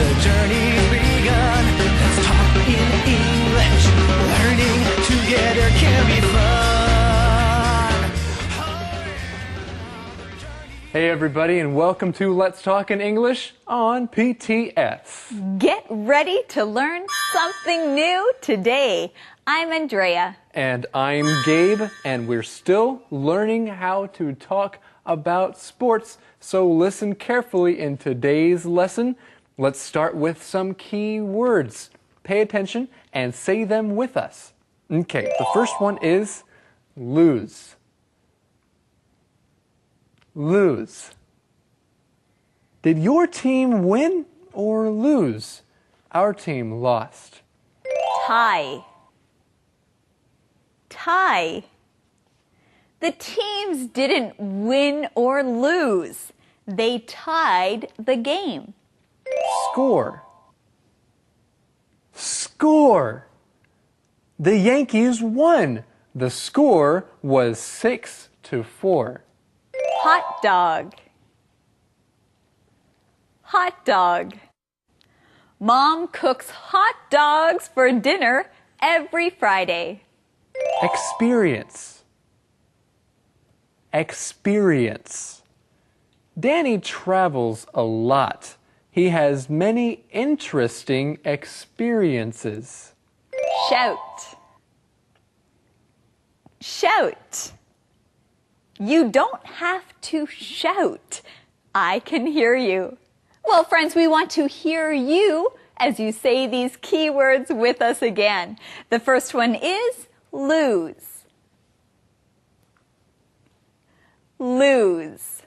the journey's begun. Let's talk in English. Learning together can be fun. Hey everybody, and welcome to Let's Talk in English on PTS. Get ready to learn something new today. I'm Andrea. And I'm Gabe, and we're still learning how to talk about sports. So listen carefully in today's lesson. Let's start with some key words. Pay attention and say them with us. Okay, the first one is lose. Lose. Did your team win or lose? Our team lost. Tie. Tie. The teams didn't win or lose. They tied the game. Score. Score. The Yankees won. The score was 6-4. Hot dog. Hot dog. Mom cooks hot dogs for dinner every Friday. Experience. Experience. Danny travels a lot. He has many interesting experiences. Shout. Shout. You don't have to shout. I can hear you. Well, friends, we want to hear you as you say these keywords with us again. The first one is lose. Lose.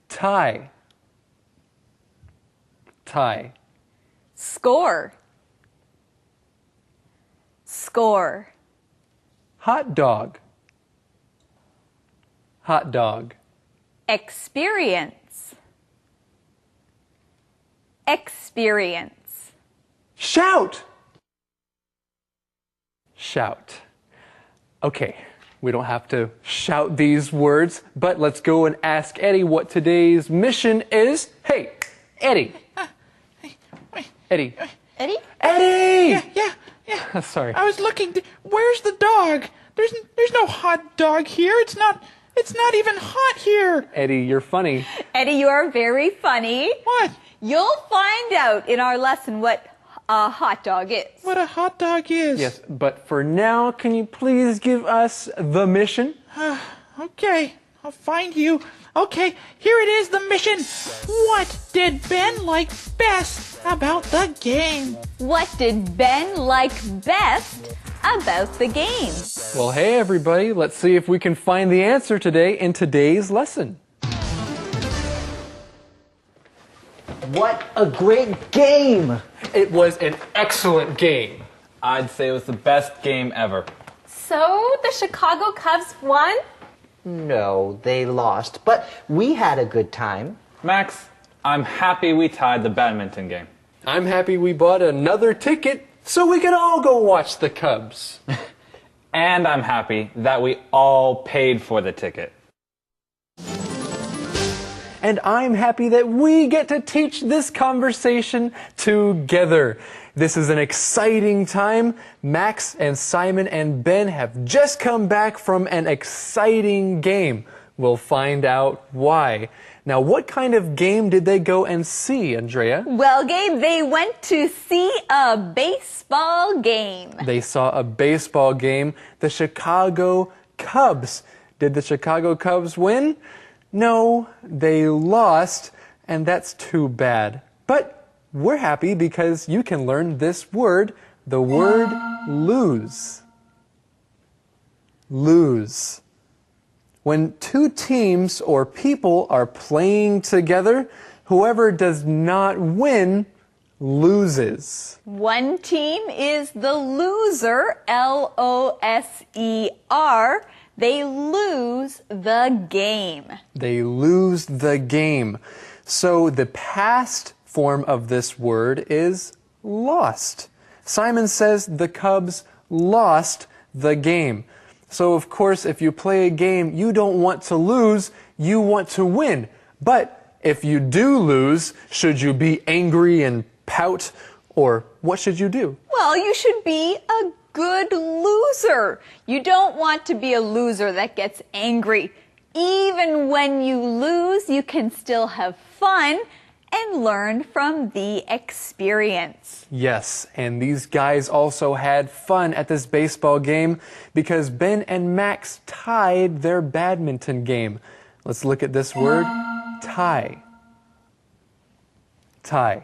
Tie. Tie. Score. Score. Hot dog. Hot dog. Experience. Experience. Shout. Shout. Okay, we don't have to shout these words, but let's go and ask Eddie what today's mission is. Hey, Eddie. Eddie. Eddie? Eddie! Yeah. Sorry. I was looking. Where's the dog? There's no hot dog here. It's not even hot here. Eddie, you're funny. Eddie, you are very funny. What? You'll find out in our lesson what a hot dog is. What a hot dog is. Yes, but for now, can you please give us the mission? Okay, I'll find you. Okay, here it is, the mission. What did Ben like best about the game? What did Ben like best about the game? Well, hey everybody, let's see if we can find the answer today in today's lesson. What a great game! It was an excellent game. I'd say it was the best game ever. So, the Chicago Cubs won? No, they lost, but we had a good time. Max, I'm happy we tied the badminton game. I'm happy we bought another ticket so we could all go watch the Cubs. And I'm happy that we all paid for the ticket. And I'm happy that we get to teach this conversation together. This is an exciting time. Max and Simon and Ben have just come back from an exciting game. We'll find out why. Now, what kind of game did they go and see, Andrea? Well, Gabe, they went to see a baseball game. They saw a baseball game, the Chicago Cubs. Did the Chicago Cubs win? No, they lost, and that's too bad. But we're happy because you can learn this word, the word lose. Lose. When two teams or people are playing together, whoever does not win loses. One team is the loser, L-O-S-E-R. They lose the game. They lose the game. So the past form of this word is lost. Simon says the Cubs lost the game. So of course, if you play a game, you don't want to lose, you want to win. But if you do lose, should you be angry and pout, or what should you do? Well, you should be a good loser. You don't want to be a loser that gets angry. Even when you lose, you can still have fun and learn from the experience. Yes, and these guys also had fun at this baseball game because Ben and Max tied their badminton game. Let's look at this word, tie. Tie.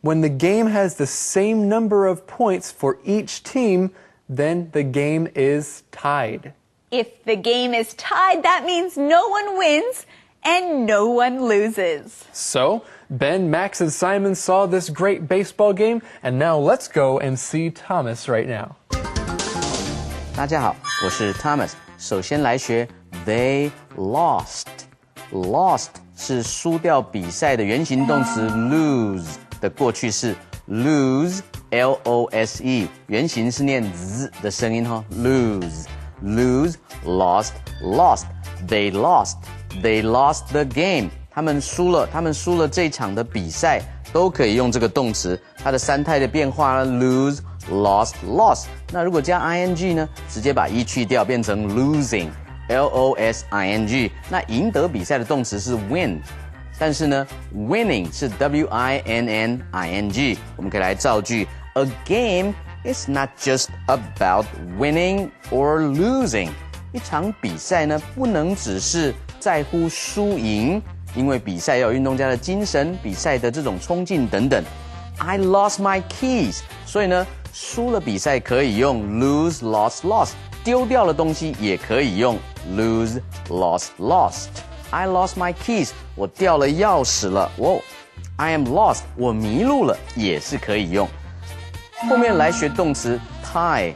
When the game has the same number of points for each team, then the game is tied. If the game is tied, that means no one wins and no one loses. So, Ben, Max, and Simon saw this great baseball game, and now let's go and see Thomas right now. 大家好，我是 Thomas。首先来学 They lost. Lost 是输掉比赛的原形动词 lose 的过去式 lose L-O-S-E 原形是念 z 的声音哈 lose lost They lost the game 他们输了这场的比赛都可以用这个动词它的三态的变化呢 lose lost 那如果加 ing 呢直接把 e 去掉变成 losing L-O-S-I-N-G 那赢得比赛的动词是 win 但是呢 winning 是 W-I-N-N-I-N-G 我们可以来造句 A game is not just about winning or losing 一场比赛呢不能只是在乎输赢因为比赛要有运动家的精神比赛的这种冲劲等等 I lost my keys 所以呢输了比赛可以用 lose lost 丢掉了东西也可以用 lose lost I lost my keys 我掉了钥匙了 I am lost 我迷路了也是可以用后面来学动词 tie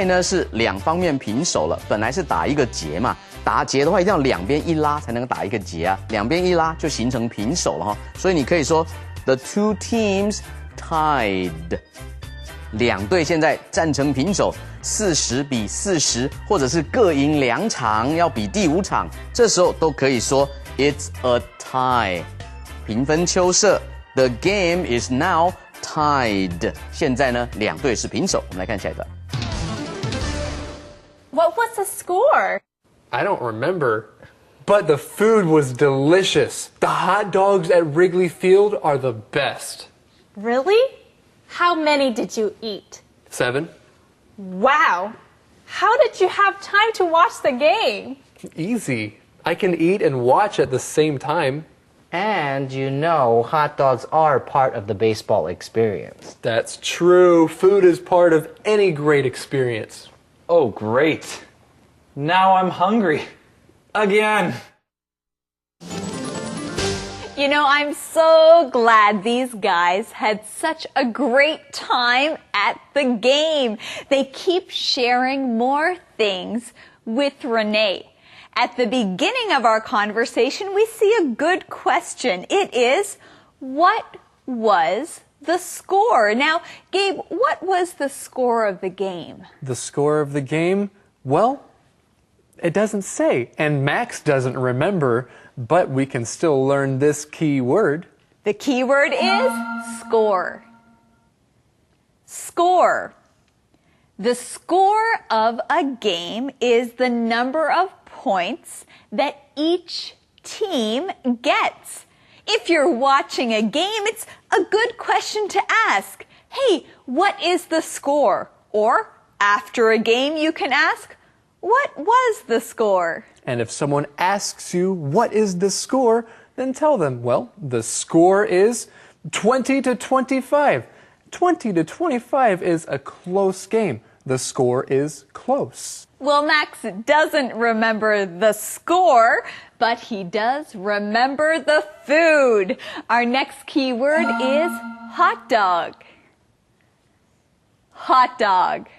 呢是两方面平手了本来是打一个结嘛打结的话一定要两边一拉才能打一个结啊两边一拉就形成平手了哈所以你可以说 The two teams tied 两队现在战成平手40比40或者是各赢2场要比第5场这时候都可以说 It's a tie 平分秋色 The game is now tied 现在呢两队是平手我们来看下一段 What was the score? I don't remember, but the food was delicious. The hot dogs at Wrigley Field are the best. Really? How many did you eat? 7. Wow. How did you have time to watch the game? Easy. I can eat and watch at the same time. And you know, hot dogs are part of the baseball experience. That's true. Food is part of any great experience. Oh, great. Now I'm hungry. Again. You know, I'm so glad these guys had such a great time at the game. They keep sharing more things with Renee. At the beginning of our conversation, we see a good question. It is, what was the score? Now, Gabe, what was the score of the game? The score of the game? Well, it doesn't say, and Max doesn't remember, but we can still learn this key word. The key word is score. Score. The score of a game is the number of points that each team gets. If you're watching a game, it's a good question to ask. Hey, what is the score? Or after a game, you can ask, what was the score? And if someone asks you, what is the score? Then tell them, well, the score is 20-25. 20-25 is a close game. The score is close. Well, Max doesn't remember the score, but he does remember the food. Our next key word is hot dog. Hot dog.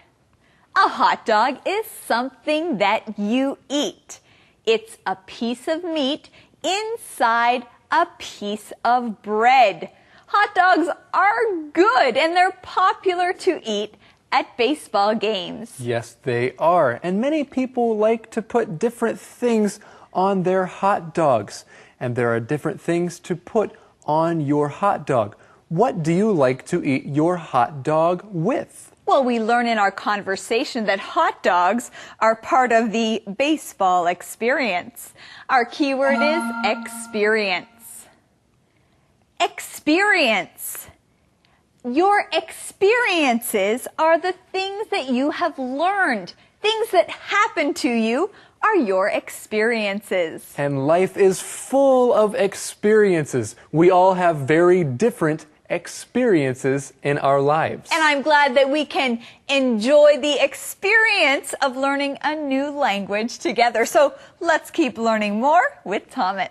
A hot dog is something that you eat. It's a piece of meat inside a piece of bread. Hot dogs are good and they're popular to eat at baseball games. Yes, they are. And many people like to put different things on their hot dogs. And there are different things to put on your hot dog. What do you like to eat your hot dog with? Well, we learn in our conversation that hot dogs are part of the baseball experience. Our keyword is experience. Experience. Your experiences are the things that you have learned. Things that happen to you are your experiences. And life is full of experiences. We all have very different experiences in our lives. And I'm glad that we can enjoy the experience of learning a new language together. So let's keep learning more with Thomas.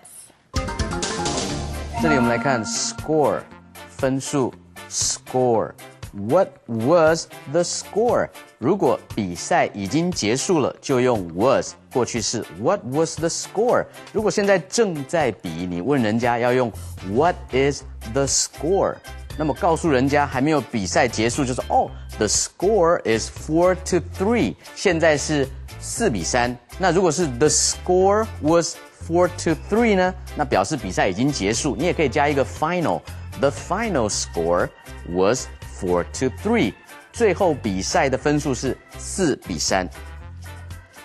这里我们来看 score 分数 score。What was the score? 如果比赛已经结束了，就用 was 过去式。What was the score? 如果现在正在比，你问人家要用 What is the score? 那么告诉人家还没有比赛结束，就是the score is 4-3， 现在是4-3。那如果是 the score was 4-3呢？那表示比赛已经结束。你也可以加一个 final。The final score was 4-3， 最后比赛的分数是4-3。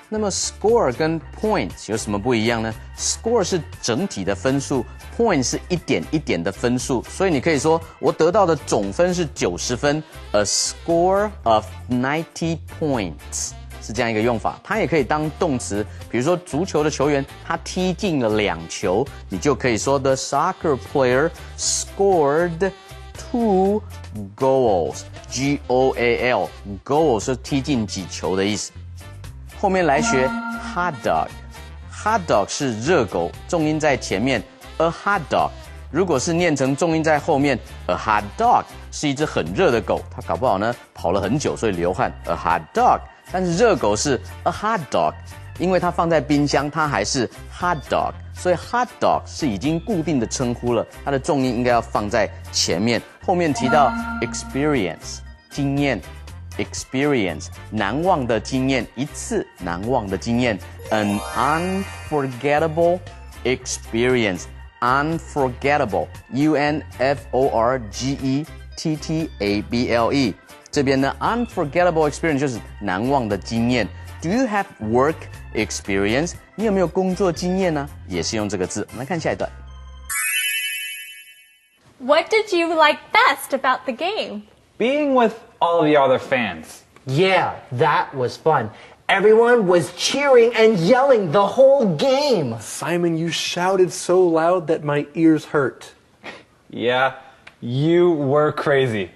那么 score 跟 point 有什么不一样呢？ score 是整体的分数， point 是一点一点的分数，所以你可以说我得到的总分是90分 ，a score of 90 points 是这样一个用法。它也可以当动词，比如说足球的球员他踢进了2球，你就可以说 the soccer player scored 2 goals G-O-A-L goal 是踢进几球的意思。后面来学 hot dog hot dog 是热狗，重音在前面 a hot dog 如果是念成重音在后面 a hot dog 是一只很热的狗，它搞不好呢跑了很久所以流汗 a hot dog， 但是热狗是 a hot dog， 因为它放在冰箱它还是 hot dog， 所以 hot dog 是已经固定的称呼了，它的重音应该要放在前面。后面提到 experience 经验experience 难忘的经验，一次难忘的经验 an unforgettable experience unforgettable U-N-F-O-R-G-E-T-T-A-B-L-E 这边呢 unforgettable experience 就是难忘的经验。 Do you have work experience 你有没有工作经验呢？也是用这个字。我们来看下一段。 What did you like best about the game? Being with all of the other fans. Yeah, that was fun. Everyone was cheering and yelling the whole game. Simon, you shouted so loud that my ears hurt. Yeah, you were crazy.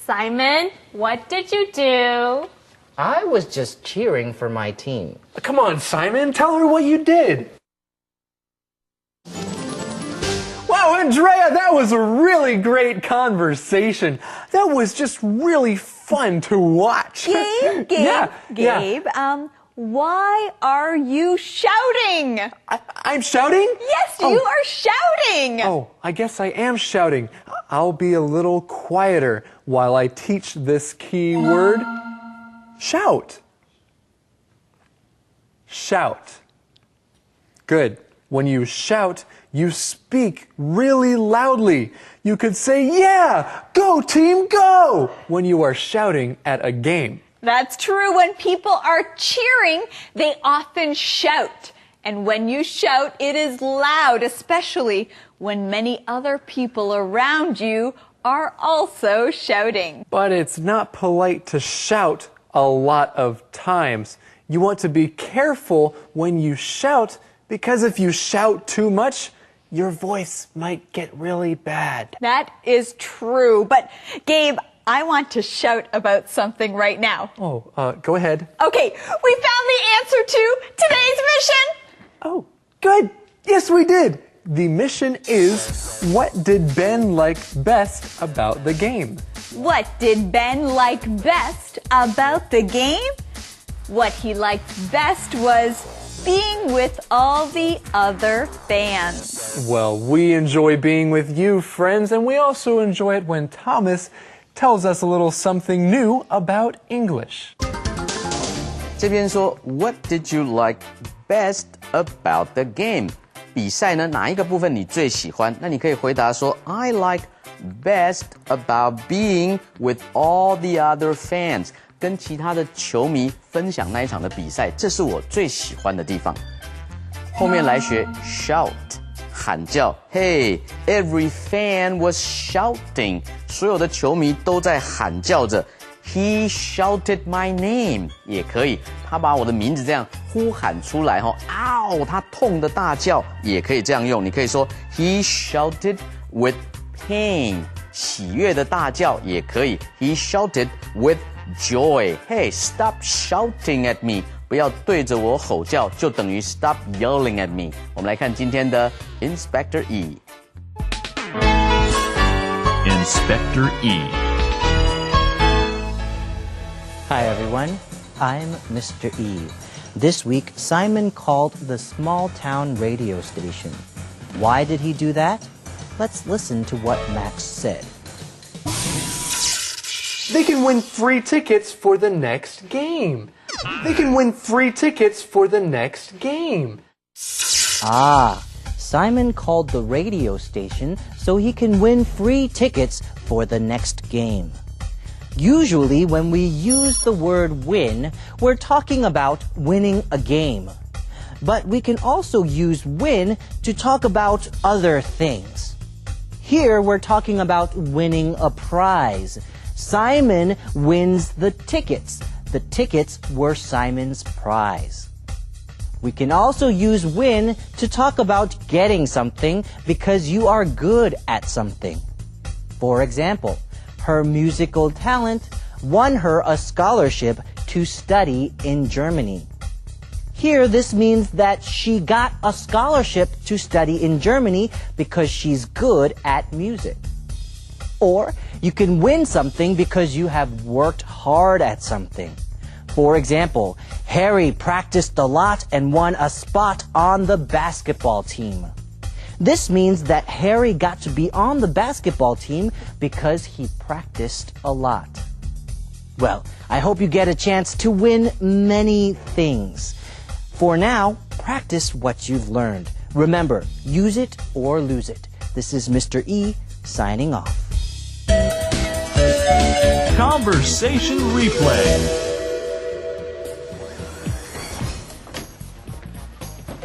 Simon, what did you do? I was just cheering for my team. Come on, Simon, tell her what you did. Wow, Andrea, that was a really great conversation. That was just really fun to watch. Gabe, why are you shouting? I'm shouting? Yes, you are shouting. Oh, I guess I am shouting. I'll be a little quieter while I teach this key word. Shout. Shout. Good. When you shout, you speak really loudly. You could say, yeah, go team, go, when you are shouting at a game. That's true. When people are cheering, they often shout. And when you shout, it is loud, especially when many other people around you are also shouting. But it's not polite to shout a lot of times. You want to be careful when you shout, because if you shout too much, your voice might get really bad. That is true. But Gabe, I want to shout about something right now. Oh, go ahead. Okay, we found the answer to today's mission. Oh, good. Yes, we did. The mission is, what did Ben like best about the game? What did Ben like best about the game? What he liked best was being with all the other fans. Well, we enjoy being with you, friends, and we also enjoy it when Thomas tells us a little something new about English. 这边说 What did you like best about the game? 比赛呢，哪一个部分你最喜欢？那你可以回答说 I like best about being with all the other fans， 跟其他的球迷分享那一场的比赛，这是我最喜欢的地方。后面来学 shout， 喊叫。Hey, every fan was shouting， 所有的球迷都在喊叫着。He shouted my name， 也可以，他把我的名字这样呼喊出来他痛的大叫也可以这样用。你可以说 He shouted with pain， 喜悦的大叫也可以。He shouted with joy。 Hey, stop shouting at me， 不要对着我吼叫，就等于 stop yelling at me。 我们来看今天的 Inspector E。 Inspector E. Hi everyone, I'm Mr. E. This week, Simon called the small town radio station. Why did he do that? Let's listen to what Max said. They can win free tickets for the next game. They can win free tickets for the next game. Simon called the radio station so he can win free tickets for the next game. Usually, when we use the word win, we're talking about winning a game. But we can also use win to talk about other things. Here, we're talking about winning a prize. Simon wins the tickets. The tickets were Simon's prize. We can also use win to talk about getting something because you are good at something. For example, her musical talent won her a scholarship to study in Germany. Here, this means that she got a scholarship to study in Germany because she's good at music. Or you can win something because you have worked hard at something. For example, Harry practiced a lot and won a spot on the basketball team. This means that Harry got to be on the basketball team because he practiced a lot. Well, I hope you get a chance to win many things. For now, practice what you've learned. Remember, use it or lose it. This is Mr. E signing off. Conversation replay.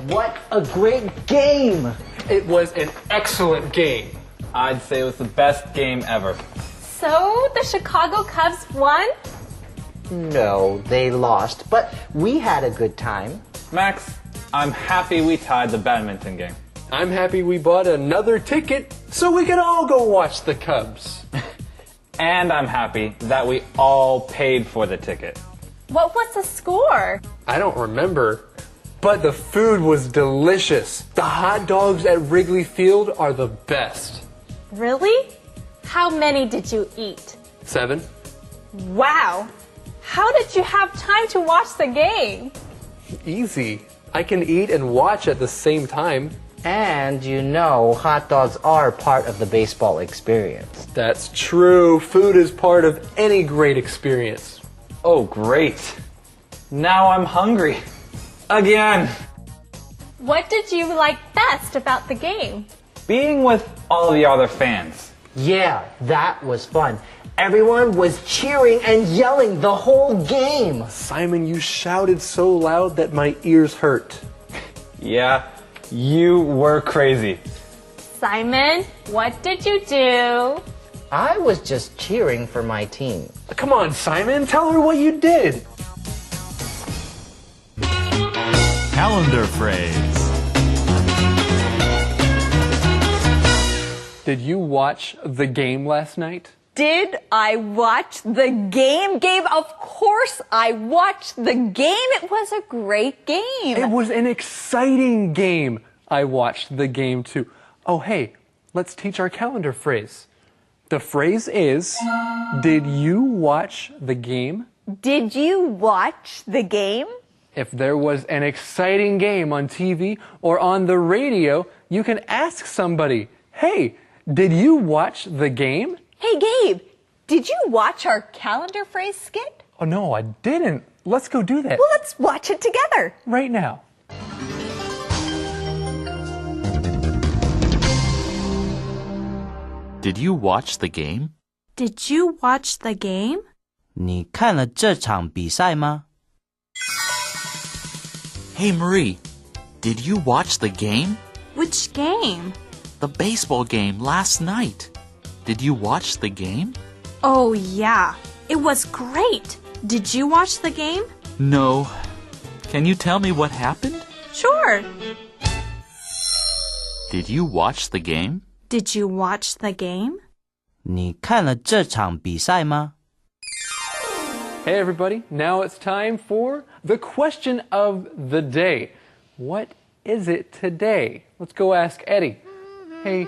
What a great game! It was an excellent game. I'd say it was the best game ever. So, the Chicago Cubs won? No, they lost, but we had a good time. Max, I'm happy we tied the badminton game. I'm happy we bought another ticket so we can all go watch the Cubs. And I'm happy that we all paid for the ticket. What was the score? I don't remember, but the food was delicious. The hot dogs at Wrigley Field are the best. Really? How many did you eat? 7. Wow! How did you have time to watch the game? Easy. I can eat and watch at the same time. And you know, hot dogs are part of the baseball experience. That's true. Food is part of any great experience. Oh, great. Now I'm hungry. Again. What did you like best about the game? Being with all the other fans. Yeah, that was fun. Everyone was cheering and yelling the whole game. Simon, you shouted so loud that my ears hurt. Yeah, you were crazy. Simon, what did you do? I was just cheering for my team. Come on, Simon, tell her what you did. Calendar phrase. Did you watch the game last night? Did I watch the game? Gabe, of course I watched the game. It was a great game. It was an exciting game. I watched the game too. Oh, hey, let's teach our calendar phrase. The phrase is, did you watch the game? Did you watch the game? If there was an exciting game on TV or on the radio, you can ask somebody, hey, did you watch the game? Hey, Gabe, did you watch our calendar phrase skit? Oh, no, I didn't. Let's go do that. Well, let's watch it together. Right now. Did you watch the game? Did you watch the game? 你看了这场比赛吗？ Hey Marie, did you watch the game? Which game? The baseball game last night. Did you watch the game? Oh, yeah. It was great. Did you watch the game? No. Can you tell me what happened? Sure. Did you watch the game? Did you watch the game? 你看了这场比赛吗？ Hey everybody, now it's time for the question of the day. What is it today? Let's go ask Eddie. Hey,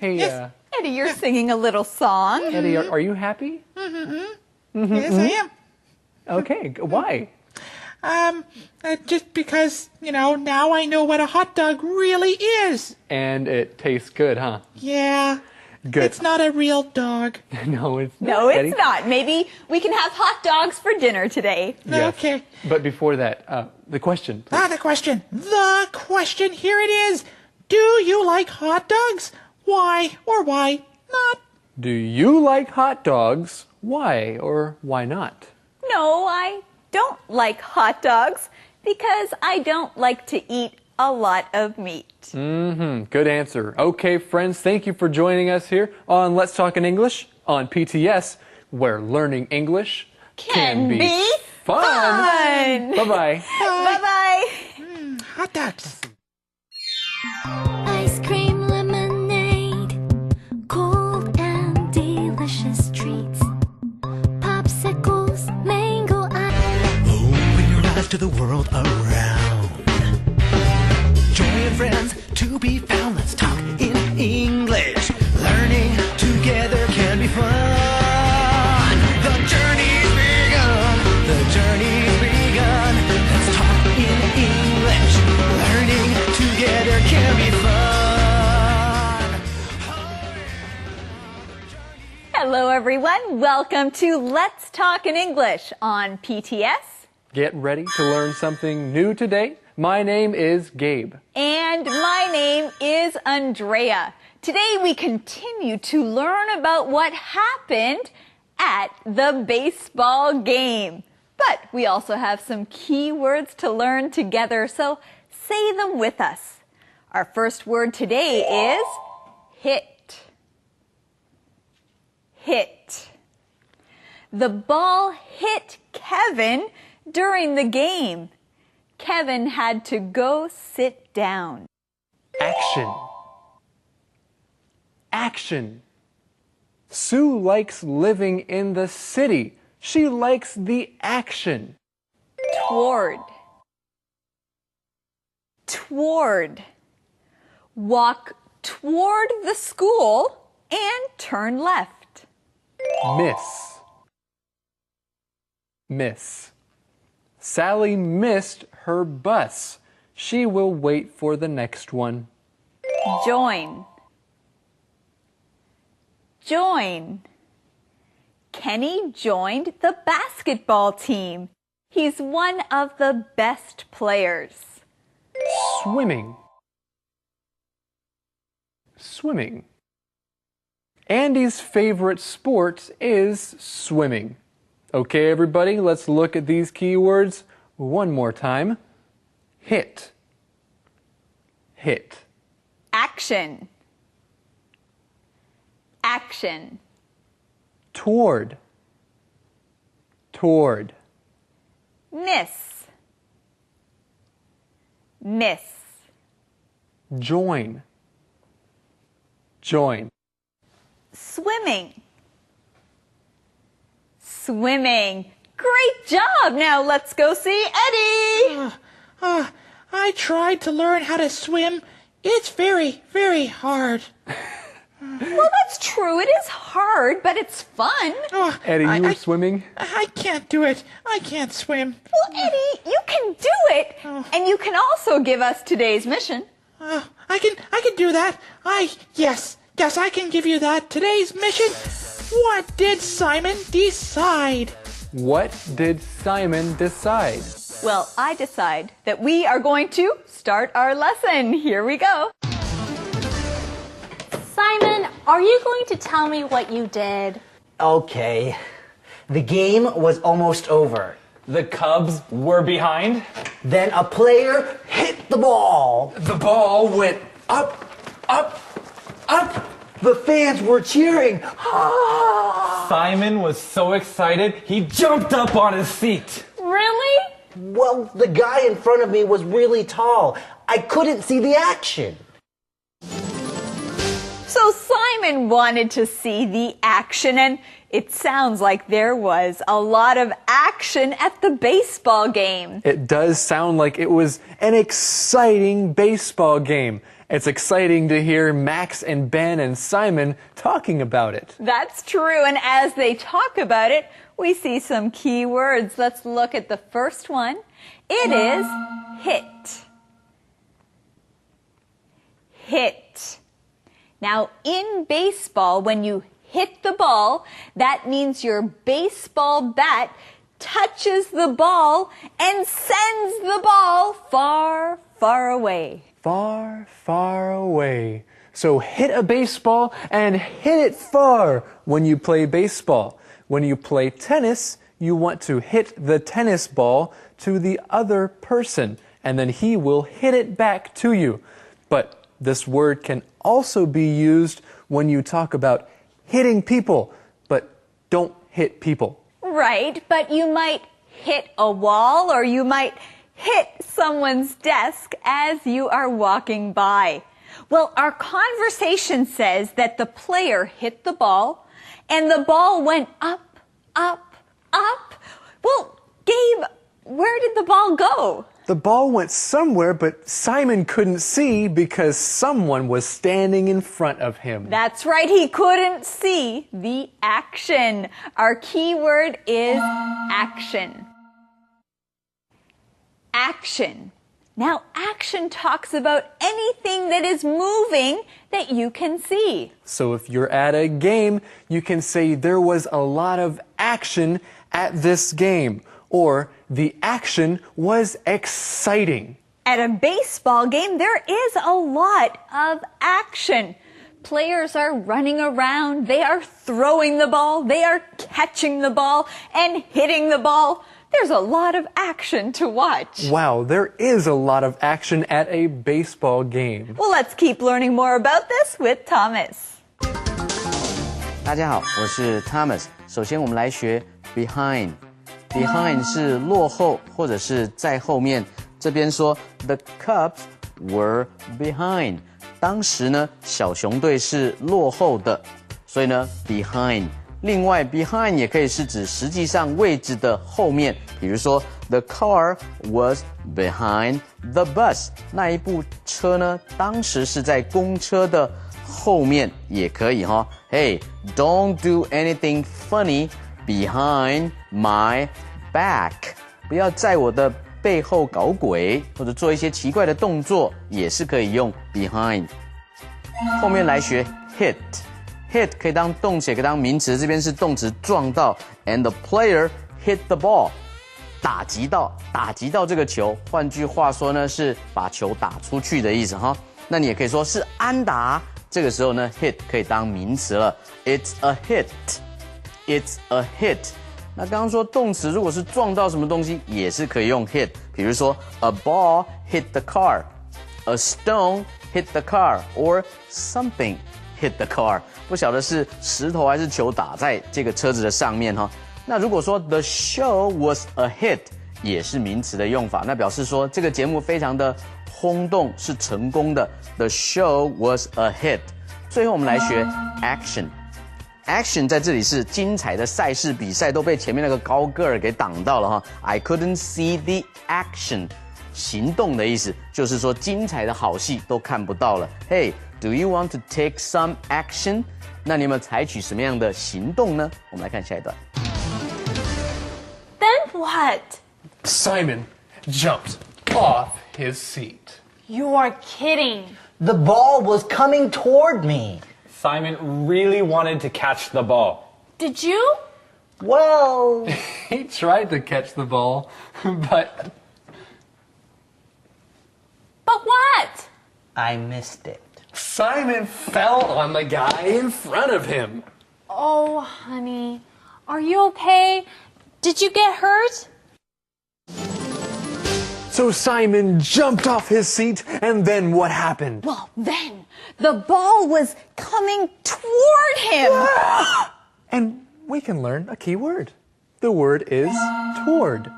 Eddie, you're singing a little song. Eddie, are you happy? Yes, I am. Okay, why? Just because, now I know what a hot dog really is. And it tastes good, huh? Yeah. Good. It's not a real dog. No, it's not. No, Eddie. it's not. Maybe we can have hot dogs for dinner today. Yes. Okay. But before that, the question. Please. The question. The question. Here it is. Do you like hot dogs? Why or why not? Do you like hot dogs? Why or why not? No, I don't like hot dogs because I don't like to eat a lot of meat. Good answer. Okay, friends, thank you for joining us here on Let's Talk in English on PTS, where learning English can be fun. Bye-bye. Bye-bye. Hot dogs. Ice cream lemonade, cold and delicious treats, popsicles, mango ice. Open your eyes to the world around. Joy and friends to be found. Let's talk in English. Learning together can be fun. The journey's begun. The journey's begun. Let's talk in English. Learning together can be fun. Hello, everyone. Welcome to Let's Talk in English on PTS. Get ready to learn something new today. My name is Gabe. And my name is Andrea. Today we continue to learn about what happened at the baseball game. But we also have some key words to learn together, so say them with us. Our first word today is hit. Hit. The ball hit Kevin during the game. Kevin had to go sit down. Action. Action. Sue likes living in the city. She likes the action. Toward. Toward. Walk toward the school and turn left. Miss. Miss. Sally missed her bus. She will wait for the next one. Join. Join. Kenny joined the basketball team. He's one of the best players. Swimming. Swimming. Andy's favorite sport is swimming. Okay, everybody, let's look at these keywords one more time. Hit. Hit. Action. Action. Toward. Toward. Miss. Miss. Join. Join. Swimming. Swimming. Great job! Now let's go see Eddie! I tried to learn how to swim. It's very, very hard. Well, that's true. It is hard, but it's fun. Eddie, you were swimming? I can't do it. I can't swim. Well, Eddie, you can do it. And you can also give us today's mission. I can do that. Yes, I can give you that. Today's mission. What did Simon decide? What did Simon decide? Well, I decide that we are going to start our lesson. Here we go. Simon, Are you going to tell me what you did? Okay. The game was almost over. The Cubs were behind. Then a player hit the ball. The ball went up, up, up. The fans were cheering. Simon was so excited, he jumped up on his seat. Really? Well, the guy in front of me was really tall. I couldn't see the action. So Simon wanted to see the action, and it sounds like there was a lot of action at the baseball game. It does sound like it was an exciting baseball game. It's exciting to hear Max and Ben and Simon talking about it. That's true, and as they talk about it, we see some key words. Let's look at the first one. It is hit. Hit. Now, in baseball, when you hit the ball, that means your baseball bat touches the ball and sends the ball far, far away. Far, far away. So hit a baseball and hit it far when you play baseball. When you play tennis, you want to hit the tennis ball to the other person, and then he will hit it back to you. But this word can also be used when you talk about hitting people, but don't hit people. Right, but you might hit a wall or you might hit someone's desk as you are walking by. Well, our conversation says that the player hit the ball and the ball went up, up, up. Well, Gabe, where did the ball go? The ball went somewhere, but Simon couldn't see because someone was standing in front of him. That's right, he couldn't see the action. Our key word is action. Action. Now, action talks about anything that is moving that you can see. So if you're at a game, you can say there was a lot of action at this game, or the action was exciting. At a baseball game, there is a lot of action. Players are running around, they are throwing the ball, they are catching the ball and hitting the ball. There's a lot of action to watch. Wow, there is a lot of action at a baseball game. Well, let's keep learning more about this with Thomas. 大家好，我是 Thomas。首先我们来学 behind。Behind 是落后或者是在后面。这边说 The Cubs were behind。当时呢，小熊队是落后的，所以呢 behind。另外 behind 也可以是指实际上位置的后面，比如说 The car was behind the bus。那一部车呢，当时是在公车的后面，也可以哈。Hey, don't do anything funny behind my back。不要在我的背后搞鬼，或者做一些奇怪的动作，也是可以用 behind。后面来学 hit。Hit 可以当动词，也可以当名词。这边是动词撞到 ，and the player hit the ball， 打击到这个球。换句话说呢，是把球打出去的意思哈。那你也可以说是安打。这个时候呢 ，hit 可以当名词了。It's a hit，it's a hit。那刚刚说动词如果是撞到什么东西，也是可以用 hit。比如说 a ball hit the car，a stone hit the car，or something。hit the car， 不晓得是石头还是球打在这个车子的上面哈。那如果说 the show was a hit， 也是名词的用法，那表示说这个节目非常的轰动，是成功的。The show was a hit。最后我们来学 action。action 在这里是精彩的赛事比赛都被前面那个高个儿给挡到了哈。I couldn't see the action， 行动的意思就是说精彩的好戏都看不到了。Hey。Do you want to take some action？ 那你有没有采取什么样的行动呢？我们来看下一段。Then what? Simon jumped off his seat. You are kidding. The ball was coming toward me. Simon really wanted to catch the ball. Did you? Well, He tried to catch the ball, but But what? I missed it. Simon fell on the guy in front of him. Oh, honey. Are you okay? Did you get hurt? So Simon jumped off his seat, and then what happened? Well, then the ball was coming toward him. And we can learn a key word. The word is toward.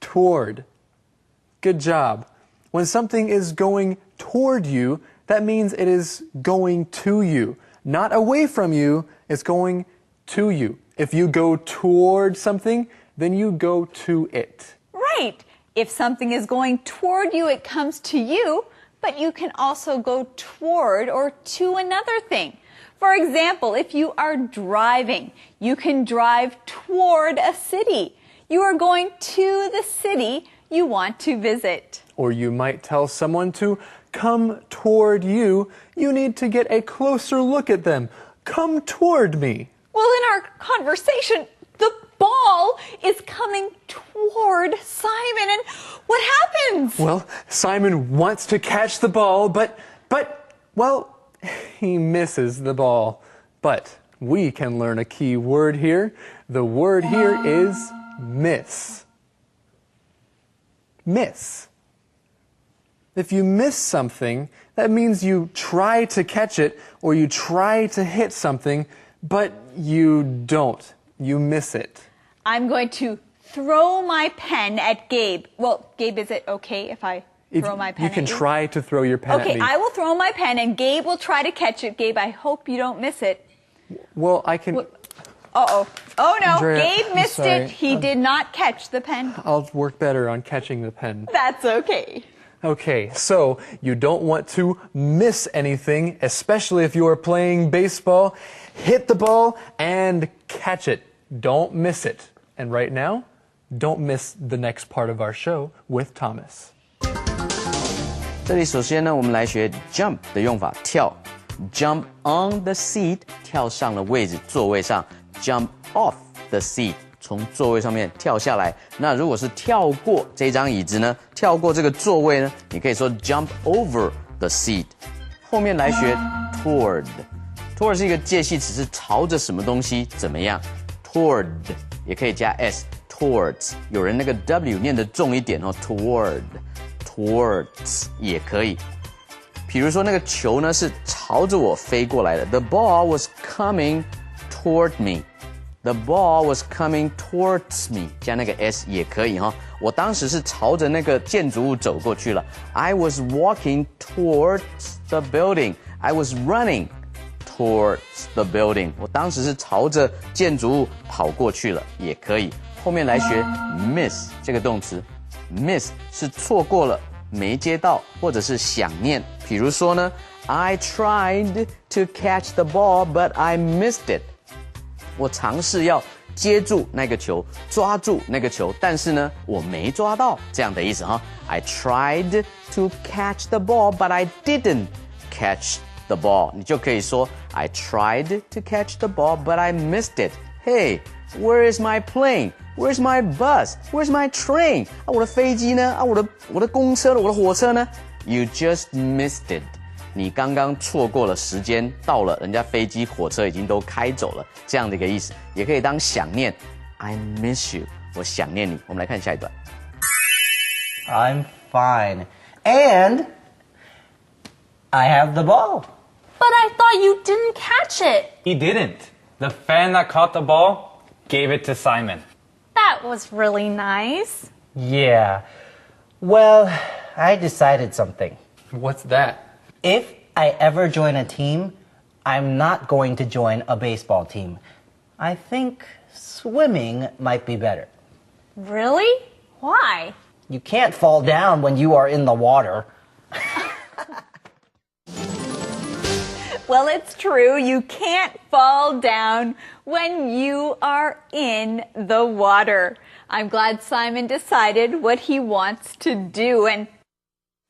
Toward. Good job. When something is going toward you, that means it is going to you. Not away from you, it's going to you. If you go toward something, then you go to it. Right. If something is going toward you, it comes to you, but you can also go toward or to another thing. For example, if you are driving, you can drive toward a city. You are going to the city you want to visit. Or you might tell someone to come toward you. You need to get a closer look at them. Come toward me. Well, in our conversation, the ball is coming toward Simon, and what happens? Well, Simon wants to catch the ball, but, well, he misses the ball. But we can learn a key word here. The word here is miss. Miss. If you miss something, that means you try to catch it or you try to hit something, but you don't. You miss it. I'm going to throw my pen at Gabe. Well, Gabe, is it okay if I throw my pen at you? You can try to throw your pen at me. Okay, I will throw my pen and Gabe will try to catch it. Gabe, I hope you don't miss it. Well, I can... Uh-oh. Oh, no. Andrea, Gabe missed I'm sorry. it. He did not catch the pen. I'll work better on catching the pen. That's okay. Okay, so you don't want to miss anything, especially if you are playing baseball. Hit the ball and catch it. Don't miss it. And right now, don't miss the next part of our show with Thomas. 这里首先呢，我们来学 jump 的用法，跳。Jump on the seat， 跳上了位置，座位上。Jump off the seat， 从座位上面跳下来。那如果是跳过这张椅子呢，跳过这个座位呢，你可以说 jump over the seat。后面来学 toward。toward 是一个介系词，是朝着什么东西怎么样。Toward 也可以加 s。Towards 有人那个 w 念得重一点哦 ，toward。Towards 也可以。比如说那个球呢是朝着我飞过来的 ，The ball was coming toward me。The ball was coming towards me， 加那个 s 也可以哈。我当时是朝着那个建筑物走过去了。I was walking towards the building. I was running towards the building. 我当时是朝着建筑物跑过去了，也可以。后面来学 miss 这个动词 ，miss 是错过了、没接到，或者是想念。比如说呢 ，I tried to catch the ball, but I missed it. 我尝试要接住那个球，抓住那个球，但是呢，我没抓到，这样的意思哈。I tried to catch the ball, but I didn't catch the ball. 你就可以说 I tried to catch the ball, but I missed it. Hey, where is my plane? Where's my bus? Where's my train? 啊，我的飞机呢？啊，我的公车呢？我的火车呢？ You just missed it. 你刚刚错过了时间，到了，人家飞机、火车已经都开走了，这样的一个意思，也可以当想念。I miss you， 我想念你。我们来看下一段。I'm fine, and I have the ball. But I thought you didn't catch it. He didn't. The fan that caught the ball gave it to Simon. That was really nice. Yeah. Well, I decided something. What's that? If I ever join a team, I'm not going to join a baseball team. I think swimming might be better. Really? Why? You can't fall down when you are in the water. Well, it's true. You can't fall down when you are in the water. I'm glad Simon decided what he wants to do. And,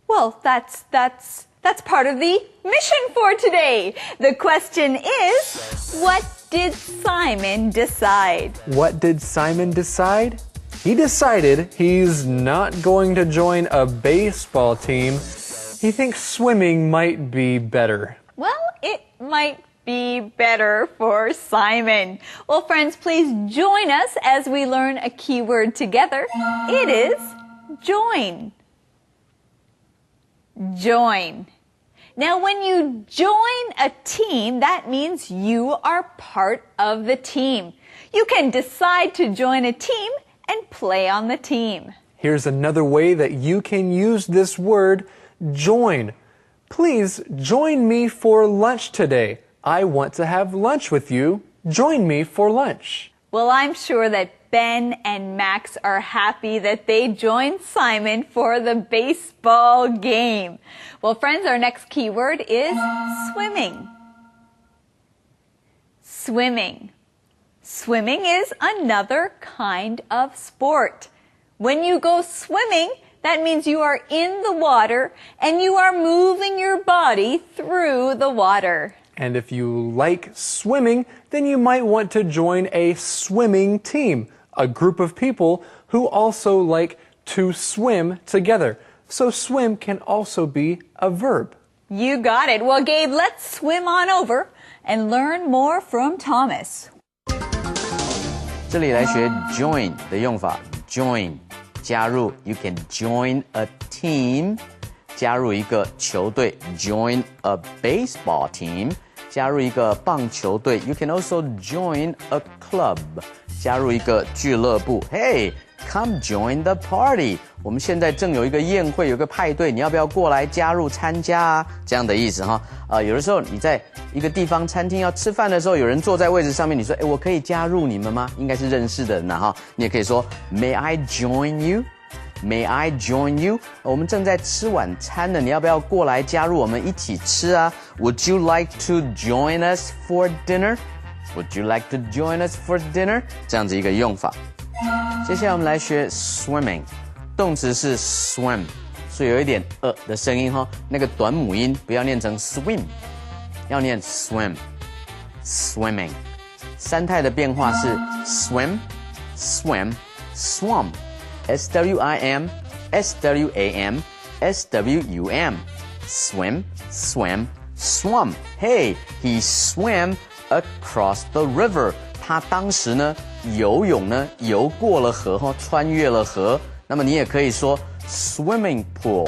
well, that's part of the mission for today. The question is, what did Simon decide? What did Simon decide? He decided he's not going to join a baseball team. He thinks swimming might be better. Well, it might be better for Simon. Well, friends, please join us as we learn a key word together. It is join. Join. Now, when you join a team, that means you are part of the team. You can decide to join a team and play on the team. Here's another way that you can use this word, join. Please join me for lunch today. I want to have lunch with you. Join me for lunch. Well, I'm sure that Ben and Max are happy that they joined Simon for the baseball game. Well, friends, our next key word is swimming. Swimming. Swimming is another kind of sport. When you go swimming, that means you are in the water and you are moving your body through the water. And if you like swimming, then you might want to join a swimming team, a group of people who also like to swim together. So swim can also be a verb. You got it. Well, Gabe, let's swim on over and learn more from Thomas. 这里来学 join 的用法 ，join 加入 ，you can join a team 加入一个球队 ，join a baseball team 加入一个棒球队 ，you can also join a club 加入一个俱乐部 ，Hey come join the party 我们现在正有一个宴会，有个派对，你要不要过来加入参加啊？这样的意思哈。有的时候你在一个地方餐厅要吃饭的时候，有人坐在位置上面，你说，我可以加入你们吗？应该是认识的人呐哈。你也可以说 May I join you? May I join you? 我们正在吃晚餐呢，你要不要过来加入我们一起吃啊 ？Would you like to join us for dinner? Would you like to join us for dinner? 这样子一个用法。接下来我们来学 swimming。动词是 swim， 所以有一点的声音哈，那个短母音不要念成 swim， 要念 swim。swimming， 三态的变化是 swim，swim，swam，swum，swim，swim。Hey, he swam across the river。他当时呢游泳呢游过了河哈，穿越了河。那么你也可以说 swimming pool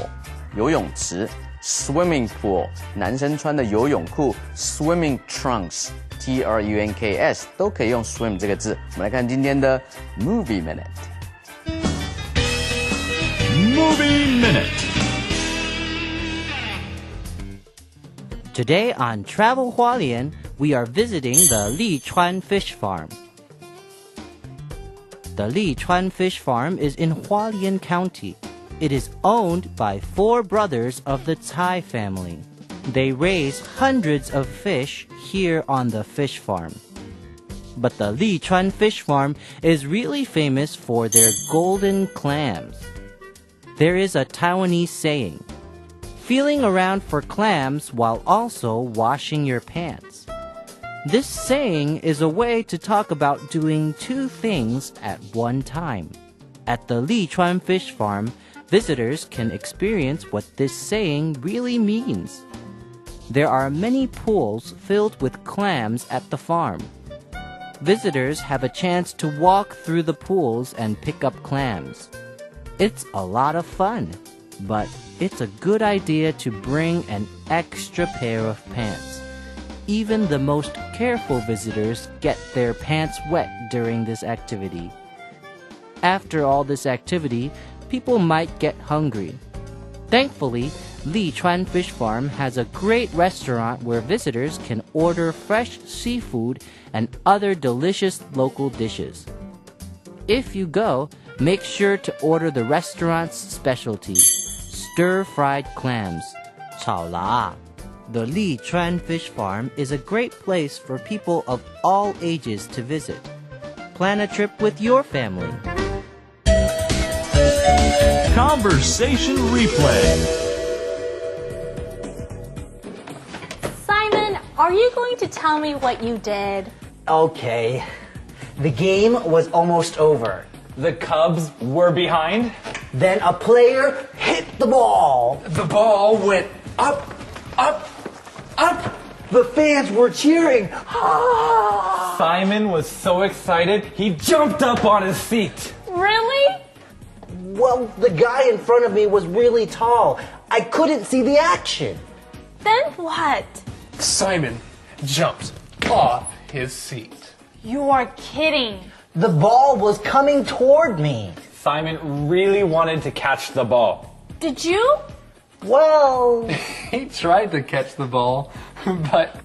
游泳池 swimming pool 男生穿的游泳裤 swimming trunks trunks 都可以用 swim 这个字。我们来看今天的 movie minute。 Movie minute. Today on Travel Hualien, we are visiting the Lichuan Fish Farm. The Lichuan Fish Farm is in Hualien County. It is owned by 4 brothers of the Tsai family. They raise hundreds of fish here on the fish farm. But the Lichuan Fish Farm is really famous for their golden clams. There is a Taiwanese saying, feeling around for clams while also washing your pants. This saying is a way to talk about doing 2 things at one time. At the Lichuan Fish Farm, visitors can experience what this saying really means. There are many pools filled with clams at the farm. Visitors have a chance to walk through the pools and pick up clams. It's a lot of fun, but it's a good idea to bring an extra pair of pants. Even the most careful visitors get their pants wet during this activity. After all this activity, people might get hungry. Thankfully, Lichuan Fish Farm has a great restaurant where visitors can order fresh seafood and other delicious local dishes. If you go, make sure to order the restaurant's specialty, stir-fried clams, 炒辣. The Lichuan Fish Farm is a great place for people of all ages to visit. Plan a trip with your family. Conversation replay. Simon, are you going to tell me what you did? Okay. The game was almost over. The Cubs were behind. Then a player hit kicked the ball. The ball went up, up, up. The fans were cheering. Simon was so excited, he jumped up on his seat. Really? Well, the guy in front of me was really tall. I couldn't see the action. Then what? Simon jumped off his seat. You are kidding. The ball was coming toward me. Simon really wanted to catch the ball. Did you? Well, He tried to catch the ball, but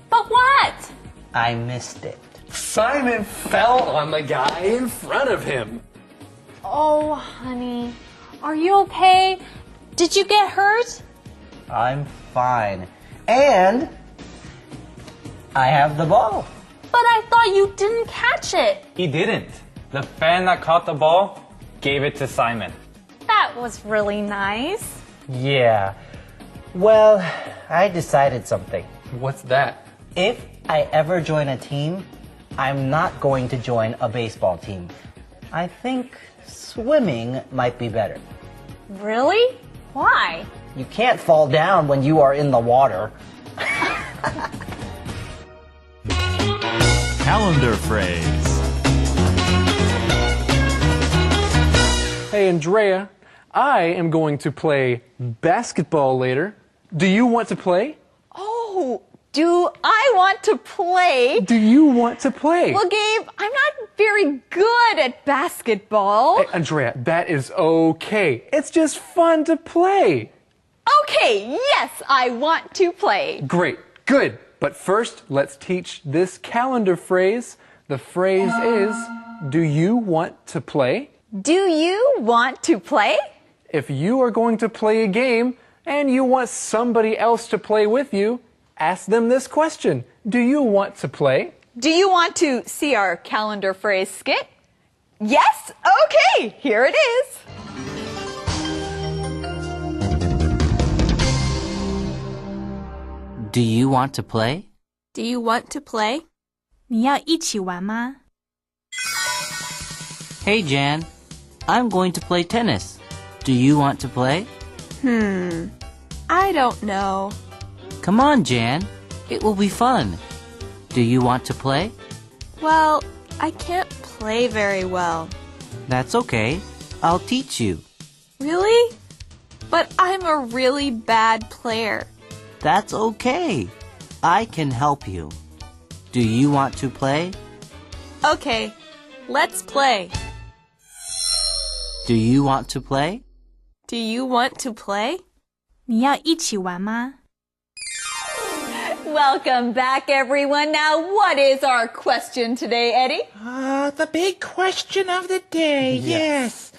But what? I missed it. Simon fell on the guy in front of him. Oh, honey. Are you okay? Did you get hurt? I'm fine. And I have the ball. But I thought you didn't catch it. He didn't. The fan that caught the ball gave it to Simon. That was really nice. Yeah. Well, I decided something. What's that? If I ever join a team, I'm not going to join a baseball team. I think swimming might be better. Really? Why? You can't fall down when you are in the water. Calendar phrase. Hey, Andrea, I am going to play basketball later. Do you want to play? Oh, do I want to play? Do you want to play? Well, Gabe, I'm not very good at basketball. Hey, Andrea, that is okay. It's just fun to play. Okay, yes, I want to play. Great, good. But first, let's teach this calendar phrase. The phrase is, do you want to play? Do you want to play? If you are going to play a game and you want somebody else to play with you, ask them this question. Do you want to play? Do you want to see our calendar phrase skit? Yes? Okay, here it is. Do you want to play? Do you want to play? 你要一起玩吗? Hey, Jan. I'm going to play tennis. Do you want to play? I don't know. Come on, Jan. It will be fun. Do you want to play? Well, I can't play very well. That's okay. I'll teach you. Really? But I'm a really bad player. That's okay. I can help you. Do you want to play? Okay, let's play. Do you want to play? Do you want to play? 你要一起玩吗? Welcome back, everyone. Now, what is our question today, Eddie? The big question of the day, yes.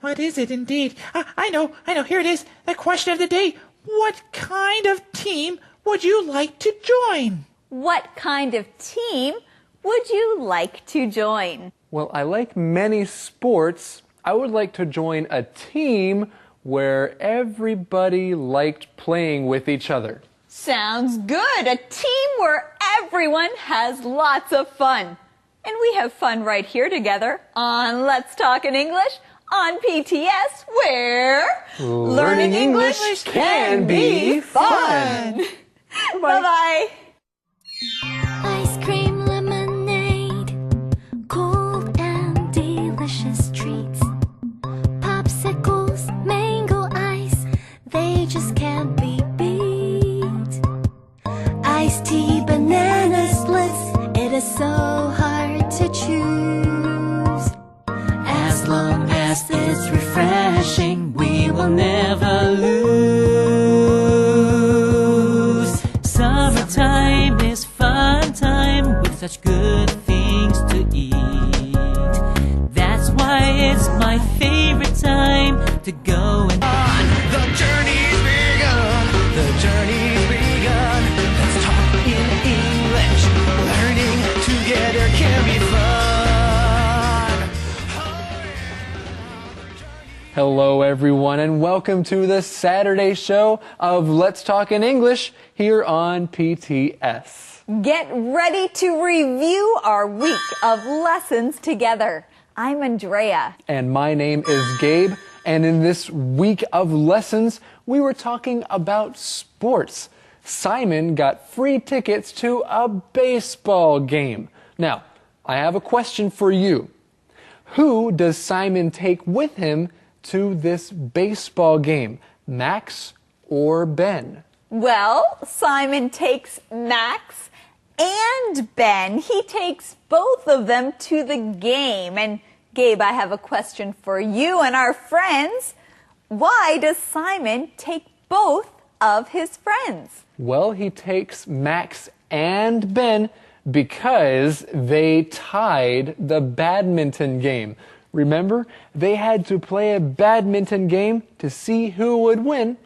What is it indeed? I know, here it is. The question of the day. What kind of team would you like to join? What kind of team would you like to join? Well, I like many sports. I would like to join a team where everybody liked playing with each other. Sounds good. A team where everyone has lots of fun. And we have fun right here together on Let's Talk in English on PTS, where Learning English can be fun. Bye-bye. Ice cream, lemonade, cold and delicious treats. Popsicles, mango ice, they just can't be beat. Iced tea, banana splits, it is so hard to choose. As long as it's refreshing, we will never lose. Summertime is fun time with such good things to eat. That's why it's my favorite time to go and The journey's begun. The journey's begun. Let's talk in English. Learning together can be fun. Hello, everyone, and welcome to the Saturday show of Let's Talk in English here on PTS. Get ready to review our week of lessons together. I'm Andrea. And my name is Gabe. And in this week of lessons, we were talking about sports. Simon got free tickets to a baseball game. Now, I have a question for you. Who does Simon take with him to this baseball game? Max or Ben? Well, Simon takes Max and Ben. He takes both of them to the game. And Gabe, I have a question for you and our friends. Why does Simon take both of his friends? Well, he takes Max and Ben because they tied the badminton game. Remember, they had to play a badminton game to see who would win.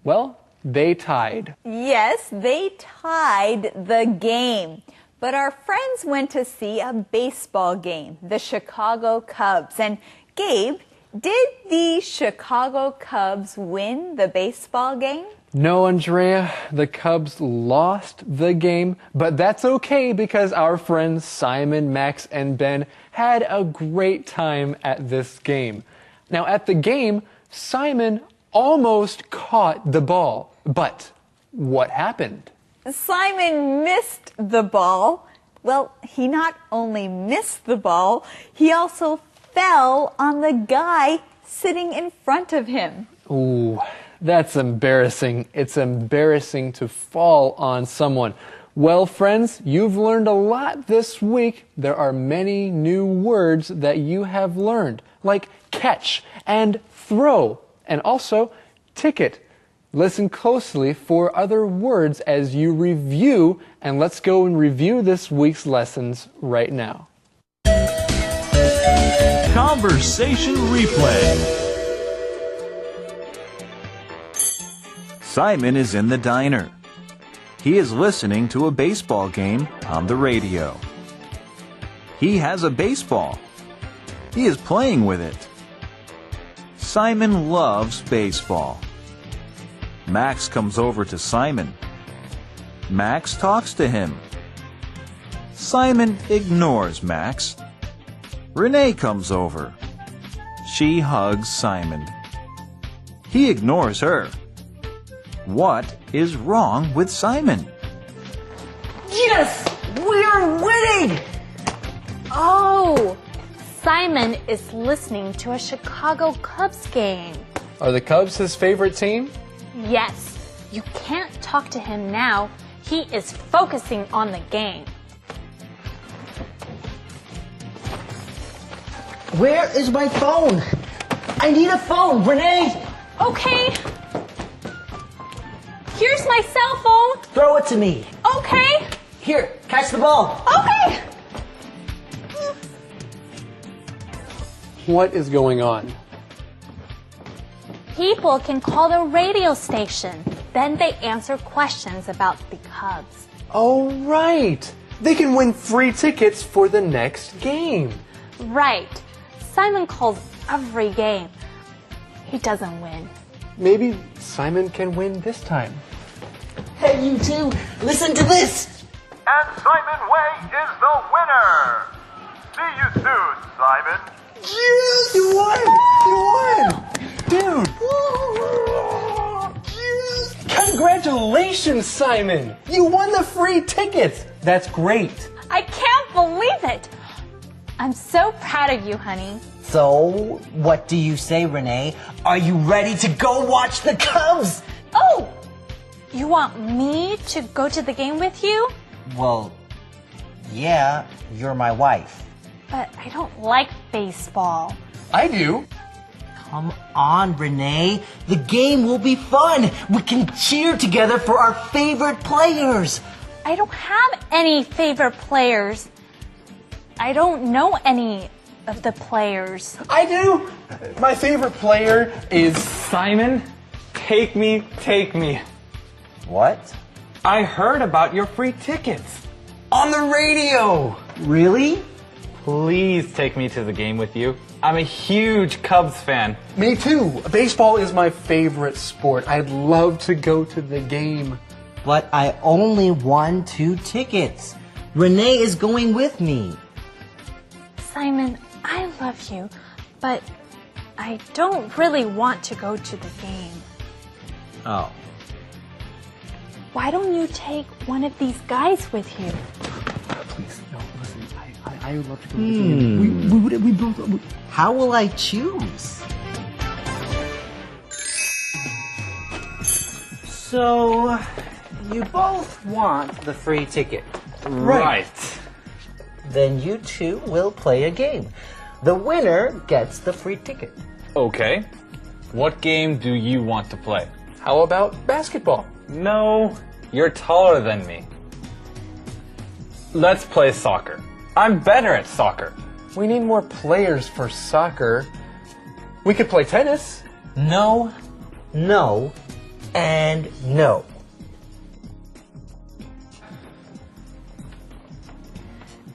Well, they tied. Yes, they tied the game. But our friends went to see a baseball game, the Chicago Cubs. And Gabe, did the Chicago Cubs win the baseball game? No, Andrea, the Cubs lost the game, but that's okay because our friends Simon, Max, and Ben had a great time at this game. Now, at the game, Simon almost caught the ball. But what happened? Simon missed the ball. Well, he not only missed the ball, he also fell on the guy sitting in front of him. Ooh, that's embarrassing. It's embarrassing to fall on someone. Well, friends, you've learned a lot this week. There are many new words that you have learned, like catch and throw, and also ticket. Listen closely for other words as you review, and let's go and review this week's lessons right now. Conversation replay. Simon is in the diner. He is listening to a baseball game on the radio. He has a baseball. He is playing with it. Simon loves baseball. Max comes over to Simon. Max talks to him. Simon ignores Max. Renee comes over. She hugs Simon. He ignores her. What is wrong with Simon? Yes! We are winning! Oh, Simon is listening to a Chicago Cubs game. Are the Cubs his favorite team? Yes, you can't talk to him now. He is focusing on the game. Where is my phone? I need a phone, Renee! Okay. Here's my cell phone. Throw it to me. Okay. Here, catch the ball. Okay. What is going on? People can call the radio station. Then they answer questions about the Cubs. Oh, right. They can win free tickets for the next game. Right. Simon calls every game. He doesn't win. Maybe Simon can win this time. Hey, you two, listen to this. And Simon Way is the winner. See you soon, Simon. Yes! You won! You won! Dude! Yes! Congratulations, Simon! You won the free tickets! That's great! I can't believe it! I'm so proud of you, honey. So, what do you say, Renee? Are you ready to go watch the Cubs? Oh! You want me to go to the game with you? Well, yeah, you're my wife. But I don't like baseball. I do. Come on, Renee. The game will be fun. We can cheer together for our favorite players. I don't have any favorite players. I don't know any of the players. I do! My favorite player is... Simon, take me, take me. What? I heard about your free tickets. On the radio! Really? Please take me to the game with you. I'm a huge Cubs fan. Me too. Baseball is my favorite sport. I'd love to go to the game. But I only won 2 tickets. Renee is going with me. Simon, I love you, but I don't really want to go to the game. Oh. Why don't you take one of these guys with you? Please, no, listen, I would love to go to the game. We both... How will I choose? So, you both want the free ticket. Right. Then you two will play a game. The winner gets the free ticket. Okay. What game do you want to play? How about basketball? No, you're taller than me. Let's play soccer. I'm better at soccer. We need more players for soccer. We could play tennis. No, no, and no.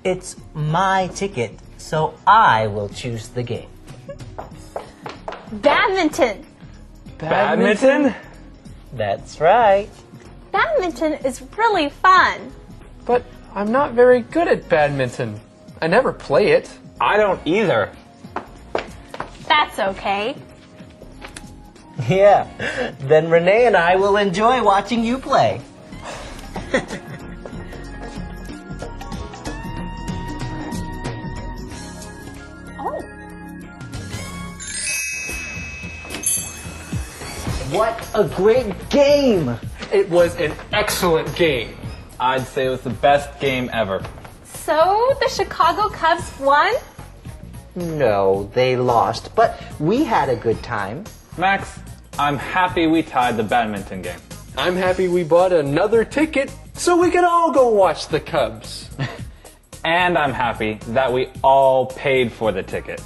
It's my ticket, so I will choose the game. Badminton! Badminton? That's right. Badminton is really fun. But I'm not very good at badminton. I never play it. I don't either. That's okay. Yeah, then Renee and I will enjoy watching you play. Oh. What a great game! It was an excellent game. I'd say it was the best game ever. So, the Chicago Cubs won? No, they lost, but we had a good time. Max, I'm happy we tied the badminton game. I'm happy we bought another ticket so we could all go watch the Cubs. And I'm happy that we all paid for the ticket.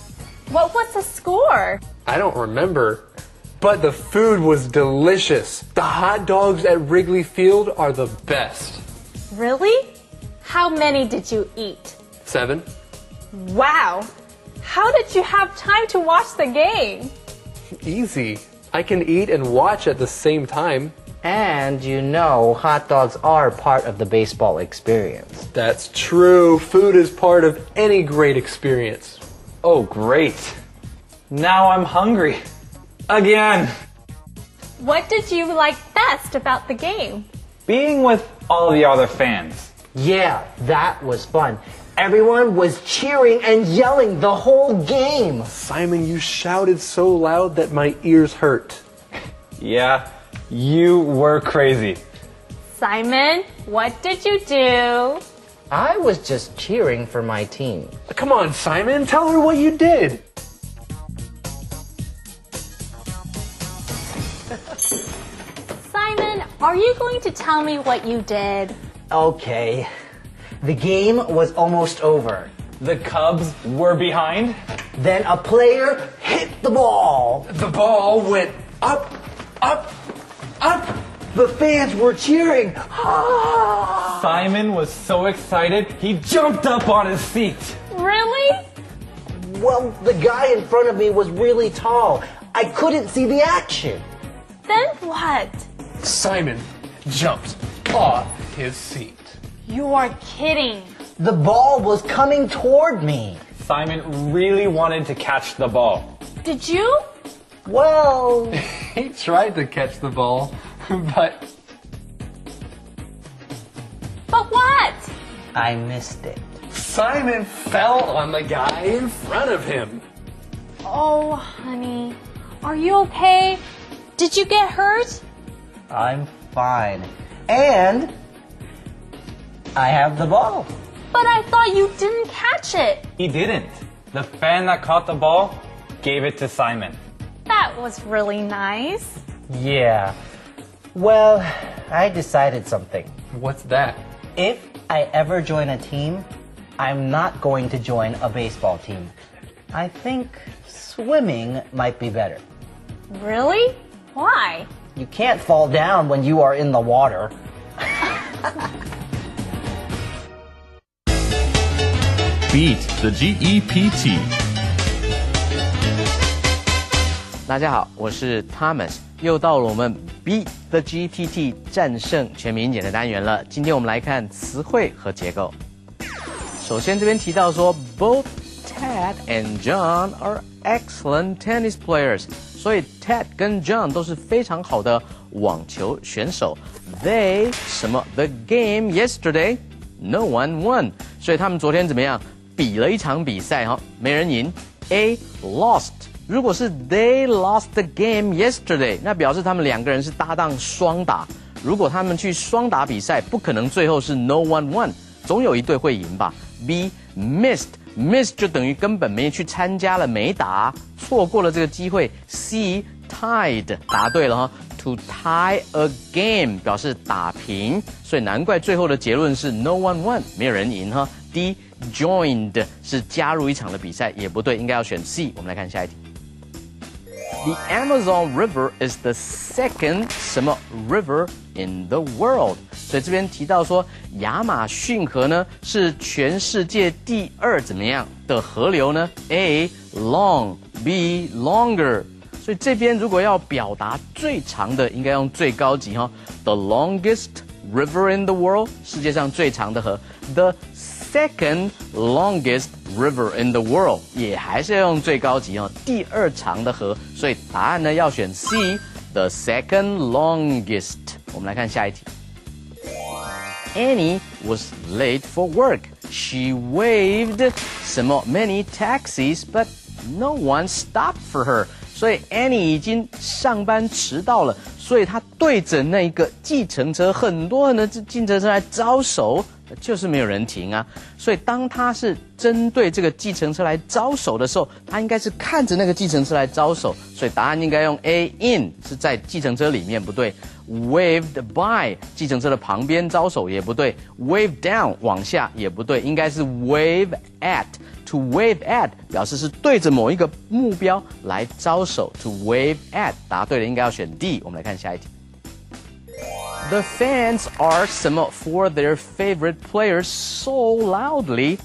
What was the score? I don't remember, but the food was delicious. The hot dogs at Wrigley Field are the best. Really? How many did you eat? 7. Wow! How did you have time to watch the game? Easy. I can eat and watch at the same time. And you know, hot dogs are part of the baseball experience. That's true. Food is part of any great experience. Oh, great. Now I'm hungry. Again. What did you like best about the game? Being with all the other fans. Yeah, that was fun. Everyone was cheering and yelling the whole game. Simon, you shouted so loud that my ears hurt. Yeah, you were crazy. Simon, what did you do? I was just cheering for my team. Come on, Simon, tell her what you did. Simon, are you going to tell me what you did? Okay. The game was almost over. The Cubs were behind. Then a player hit the ball. The ball went up, up, up. The fans were cheering. Simon was so excited, he jumped up on his seat. Really? Well, the guy in front of me was really tall. I couldn't see the action. Then what? Simon jumped off his seat. You are kidding. The ball was coming toward me. Simon really wanted to catch the ball. Did you? Well, He tried to catch the ball, but what? I missed it. Simon fell on the guy in front of him. Oh, honey. Are you okay? Did you get hurt? I'm fine. And I have the ball. But I thought you didn't catch it. He didn't. The fan that caught the ball gave it to Simon. That was really nice. Yeah. Well, I decided something. What's that? If I ever join a team, I'm not going to join a baseball team. I think swimming might be better. Really? Why? You can't fall down when you are in the water. Beat the GEPT. 大家好，我是 Thomas， 又到了我们 Beat the GEPT 战胜全民英检的单元了。今天我们来看词汇和结构。首先这边提到说 both Ted and John are excellent tennis players. 所以 Ted 跟 John 都是非常好的网球选手。They 什么 The game yesterday, no one won. 所以他们昨天怎么样？比了一场比赛哈，没人赢。A lost. 如果是 They lost the game yesterday， 那表示他们两个人是搭档双打。如果他们去双打比赛，不可能最后是 no one won， 总有一队会赢吧。B missed 就等于根本没去参加了，没打，错过了这个机会。C tied 答对了哈 ，to tie a game 表示打平，所以难怪最后的结论是 no one won， 没有人赢哈。D joined 是加入一场的比赛，也不对，应该要选 C。我们来看下一题。The Amazon River is the second 什么 river in the world？ 所以这边提到说，亚马逊河呢是全世界第二怎么样的河流呢 ？A long, B longer。所以这边如果要表达最长的，应该用最高级哈。The longest river in the world， 世界上最长的河。The second longest river in the world 也还是要用最高级哦，第二长的河，所以答案呢要选 C，the second longest。我们来看下一题。Annie was late for work. She waved 什么 many taxis, but no one stopped for her. 所以 Annie 已经上班迟到了，所以她对着那个计程车，很多人的计程车来招手，就是没有人停啊。所以当她是针对这个计程车来招手的时候，她应该是看着那个计程车来招手，所以答案应该用 A in 是在计程车里面不对 ，waved by 计程车的旁边招手也不对 ，wave down 往下也不对，应该是 wave at。To wave at 表示是对着某一个目标来招手 ，to wave at 答对了，应该要选 D。我们来看下一题。The fans are 什么 for their favorite players so loudly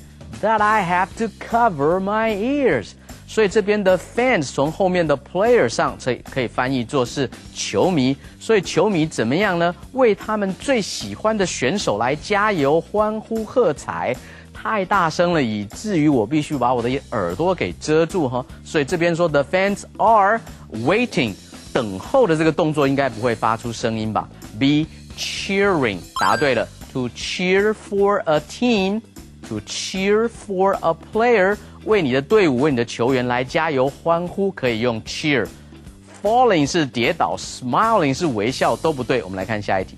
that I have to cover my ears。所以这边的 fans 从后面的 player 上，所以可以翻译作是球迷。所以球迷怎么样呢？为他们最喜欢的选手来加油、欢呼、喝彩。太大声了，以至于我必须把我的耳朵给遮住哈。所以这边说 the fans are waiting， 等候的这个动作应该不会发出声音吧 ？B cheering 答对了 ，to cheer for a team，to cheer for a player， 为你的队伍、为你的球员来加油欢呼，可以用 cheer。Falling 是跌倒 ，smiling 是微笑，都不对。我们来看下一题。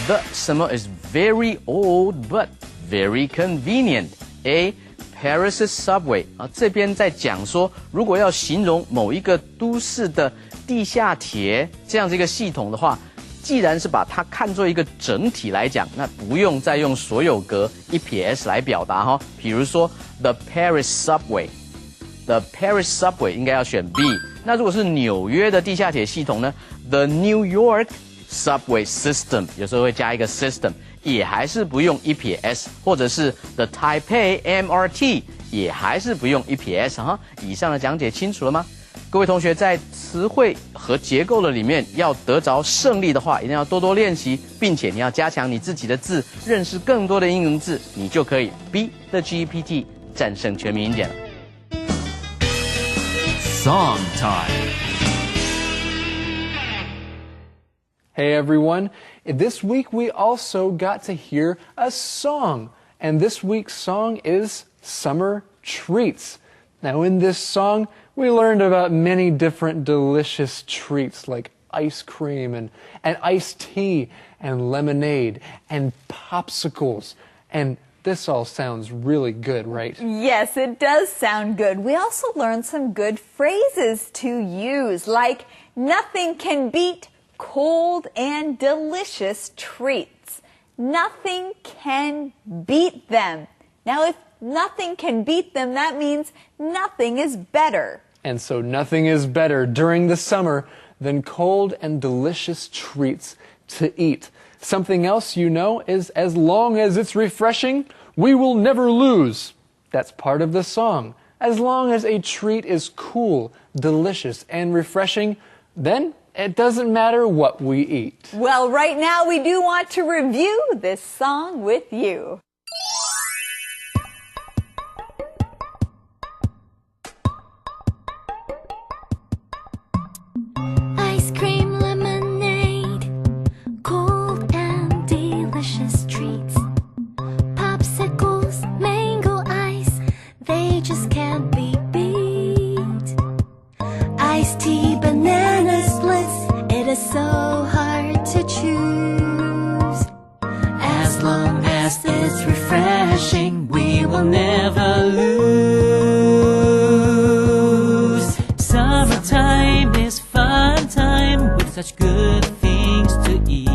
The 什么 is very old but very convenient. A. Paris' subway 啊，这边在讲说，如果要形容某一个都市的地下铁这样子一个系统的话，既然是把它看作一个整体来讲，那不用再用所有格一撇 s 来表达哈。比如说 the Paris subway，the Paris subway 应该要选 B。那如果是纽约的地下铁系统呢 ？The New York subway system 有时候会加一个 system。也还是不用一撇 s， 或者是 the Taipei MRT 也还是不用一撇 s 哈。以上的讲解清楚了吗？各位同学在词汇和结构的里面要得着胜利的话，一定要多多练习，并且你要加强你自己的字，认识更多的英文字，你就可以 beat the GPT 战胜全民英检了。Song time. Hey everyone, this week we also got to hear a song, and this week's song is Summer Treats. Now in this song, we learned about many different delicious treats like ice cream and iced tea and lemonade and popsicles, and this all sounds really good, right? Yes, it does sound good. We also learned some good phrases to use, like nothing can beat cold and delicious treats. Nothing can beat them. Now, if nothing can beat them, that means nothing is better. And so nothing is better during the summer than cold and delicious treats to eat. Something else you know is as long as it's refreshing, we will never lose. That's part of the song. As long as a treat is cool, delicious, and refreshing, then it doesn't matter what we eat. Well, right now we do want to review this song with you. so hard to choose. As long as it's refreshing, we will never lose. Summertime is fun time with such good things to eat.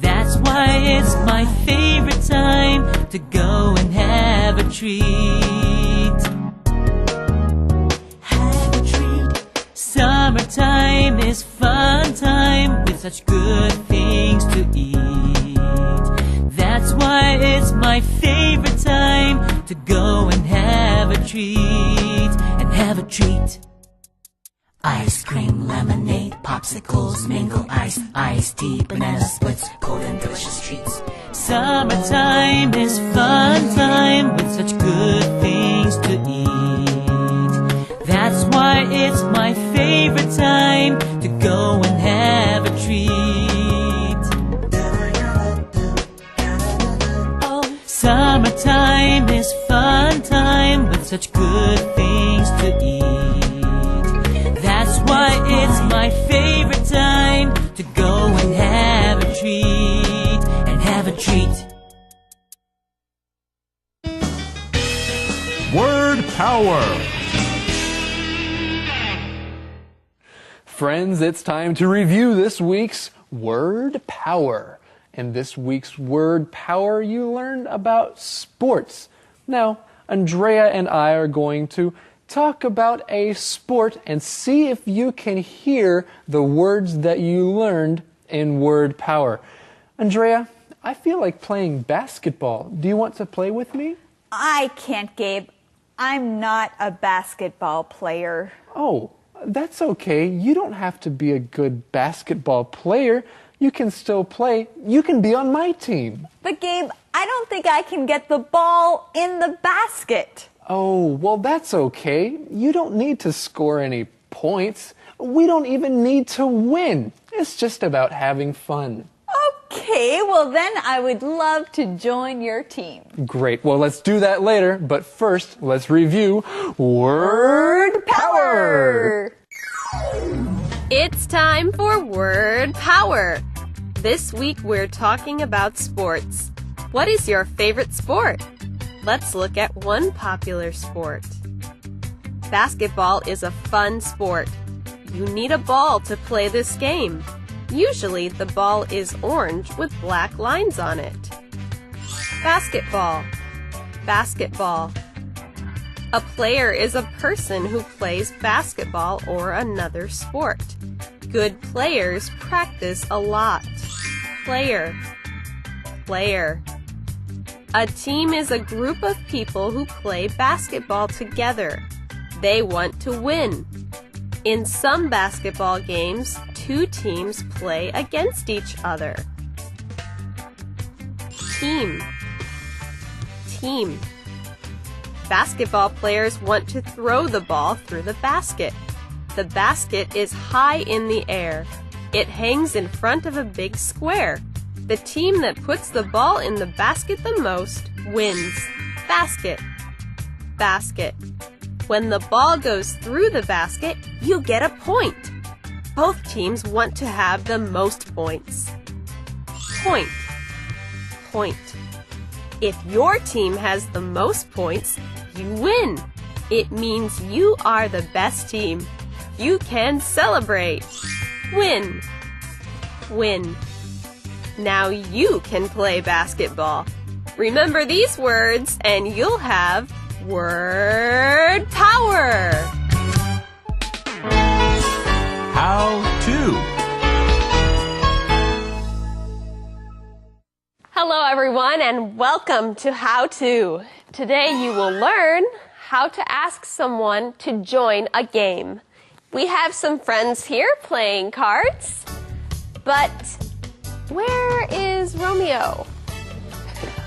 That's why it's my favorite time to go and have a treat. Have a treat. Summertime is fun time with such good things to eat. That's why it's my favorite time to go and have a treat. And have a treat. Ice cream, lemonade, popsicles, mango ice, iced tea, banana splits, cold and delicious treats. Summertime is fun time with such good things to eat. That's why it's my favorite time to go and have a treat. Oh, summertime is fun time with such good things to eat. That's why it's my favorite time to go and have a treat. And have a treat. Word power. Friends, it's time to review this week's word power. In this week's word power, you learned about sports. Now, Andrea and I are going to talk about a sport and see if you can hear the words that you learned in word power. Andrea, I feel like playing basketball. Do you want to play with me? I can't, Gabe. I'm not a basketball player. Oh, that's okay. You don't have to be a good basketball player. You can still play. You can be on my team. But Gabe, I don't think I can get the ball in the basket. Oh, well, that's okay. You don't need to score any points. We don't even need to win. It's just about having fun. Okay, well then I would love to join your team. Great. Well, let's do that later. But first, let's review word power. It's time for word power. This week we're talking about sports. What is your favorite sport? Let's look at one popular sport. Basketball is a fun sport. You need a ball to play this game. Usually the ball is orange with black lines on it. Basketball. Basketball. A player is a person who plays basketball or another sport. Good players practice a lot. Player. Player. A team is a group of people who play basketball together. They want to win. In some basketball games, two teams play against each other. Team. Team. Basketball players want to throw the ball through the basket. The basket is high in the air. It hangs in front of a big square. The team that puts the ball in the basket the most wins. Basket. Basket. When the ball goes through the basket, you get a point. Both teams want to have the most points. Point. Point. If your team has the most points, you win. It means you are the best team. You can celebrate. Win. Win. Now you can play basketball. Remember these words and you'll have word power. How to. Hello everyone and welcome to How To. Today you will learn how to ask someone to join a game. We have some friends here playing cards, but where is Romeo?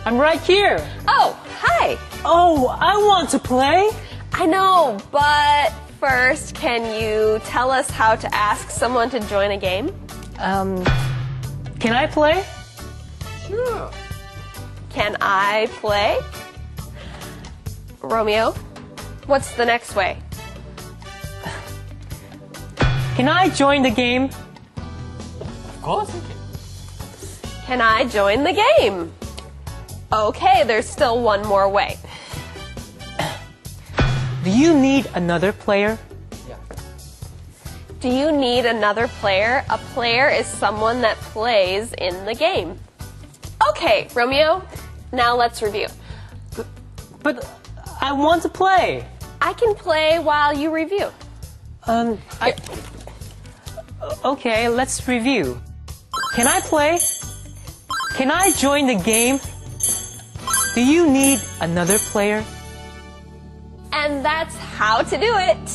I'm right here. Oh, hi. Oh, I want to play. I know, but first, can you tell us how to ask someone to join a game? Can I play? Sure. Can I play? Romeo, what's the next way? Can I join the game? Of course I can. Can I join the game? Okay, there's still one more way. Do you need another player? Do you need another player? A player is someone that plays in the game. Okay, Romeo, now let's review. But I want to play. I can play while you review. Okay, let's review. Can I play? Can I join the game? Do you need another player? And that's how to do it.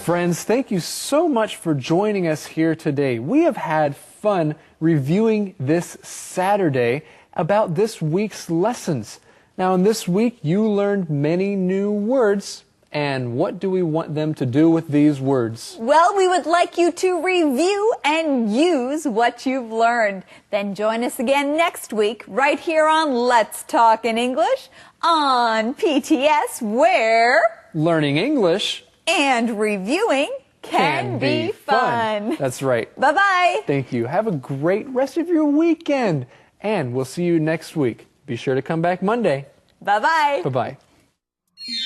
Friends, thank you so much for joining us here today. We have had fun reviewing this Saturday about this week's lessons. Now, in this week, you learned many new words. And what do we want them to do with these words? Well, we would like you to review and use what you've learned. Then join us again next week right here on Let's Talk in English on PTS, where learning English and reviewing can be fun. That's right. Bye-bye. Thank you. Have a great rest of your weekend. And we'll see you next week. Be sure to come back Monday. Bye-bye. Bye-bye.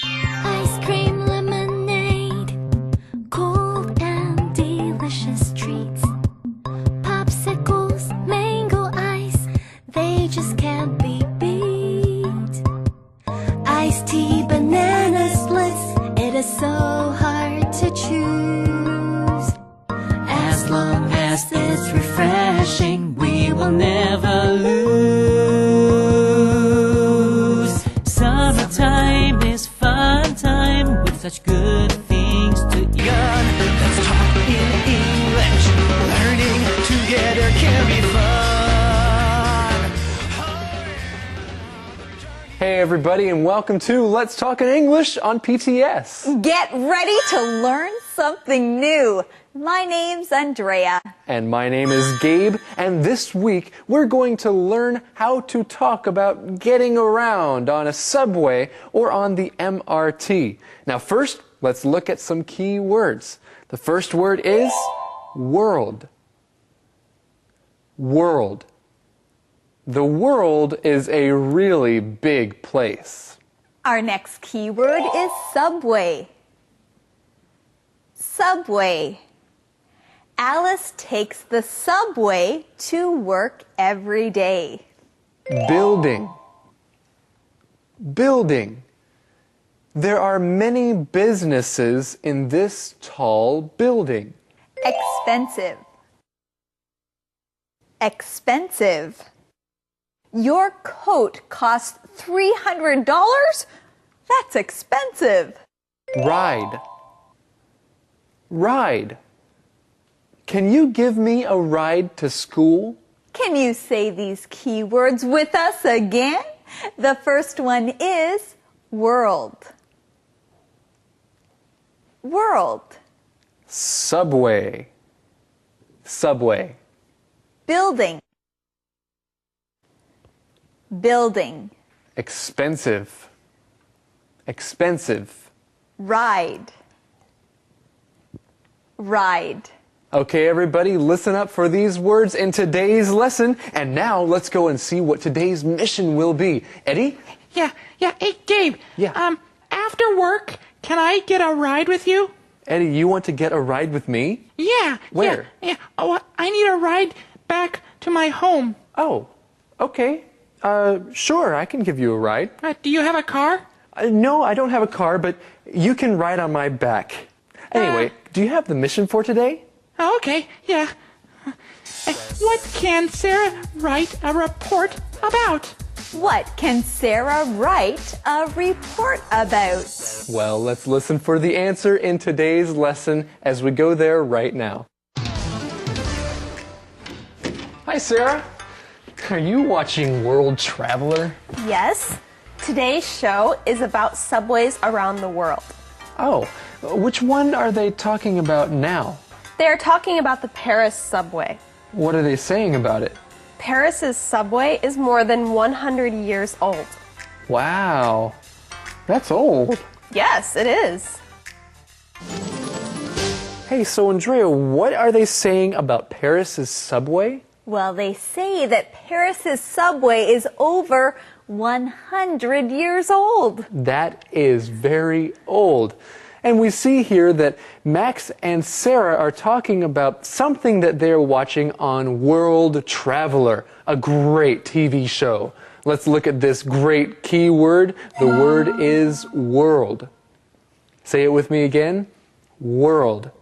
Ice cream, lemonade, cold and delicious treats. Popsicles, mango ice, they just can't be beat. Iced tea, banana splits, it is so hard to choose. As long as it's refreshing, we will never lose. Summertime is fun time with such good things to eat. Let's talk in English. Learning together can be fun. Hey everybody, and welcome to Let's Talk in English on PTS. Get ready to learn something new. My name's Andrea. And my name is Gabe, and this week we're going to learn how to talk about getting around on a subway or on the MRT. Now first, let's look at some key words. The first word is world. World. The world is a really big place. Our next keyword is subway. Subway. Alice takes the subway to work every day. Building. Building. There are many businesses in this tall building. Expensive. Expensive. Your coat costs $300? That's expensive. Ride. Ride. Can you give me a ride to school? Can you say these keywords with us again? The first one is world. World. Subway. Subway. Building. Building. Expensive. Expensive. Ride. Ride. Okay, everybody, listen up for these words in today's lesson. And now let's go and see what today's mission will be. Eddie? Yeah. Hey, Gabe. Yeah. After work, can I get a ride with you? Eddie, you want to get a ride with me? Yeah. Where? Yeah. Oh, I need a ride back to my home. Oh, okay. Sure, I can give you a ride. Do you have a car? No, I don't have a car, but you can ride on my back. Anyway, do you have the mission for today? Oh, okay, yeah. What can Sarah write a report about? What can Sarah write a report about? Well, let's listen for the answer in today's lesson as we go there right now. Hi, Sarah. Are you watching World Traveler? Yes. Today's show is about subways around the world. Oh, which one are they talking about now? They're talking about the Paris subway. What are they saying about it? Paris's subway is more than 100 years old. Wow, that's old. Yes, it is. Hey, so Andrea, what are they saying about Paris's subway? Well, they say that Paris's subway is over 100 years old. That is very old. And we see here that Max and Sarah are talking about something that they're watching on World Traveler, a great TV show. Let's look at this great key word. The word is world. Say it with me again. World.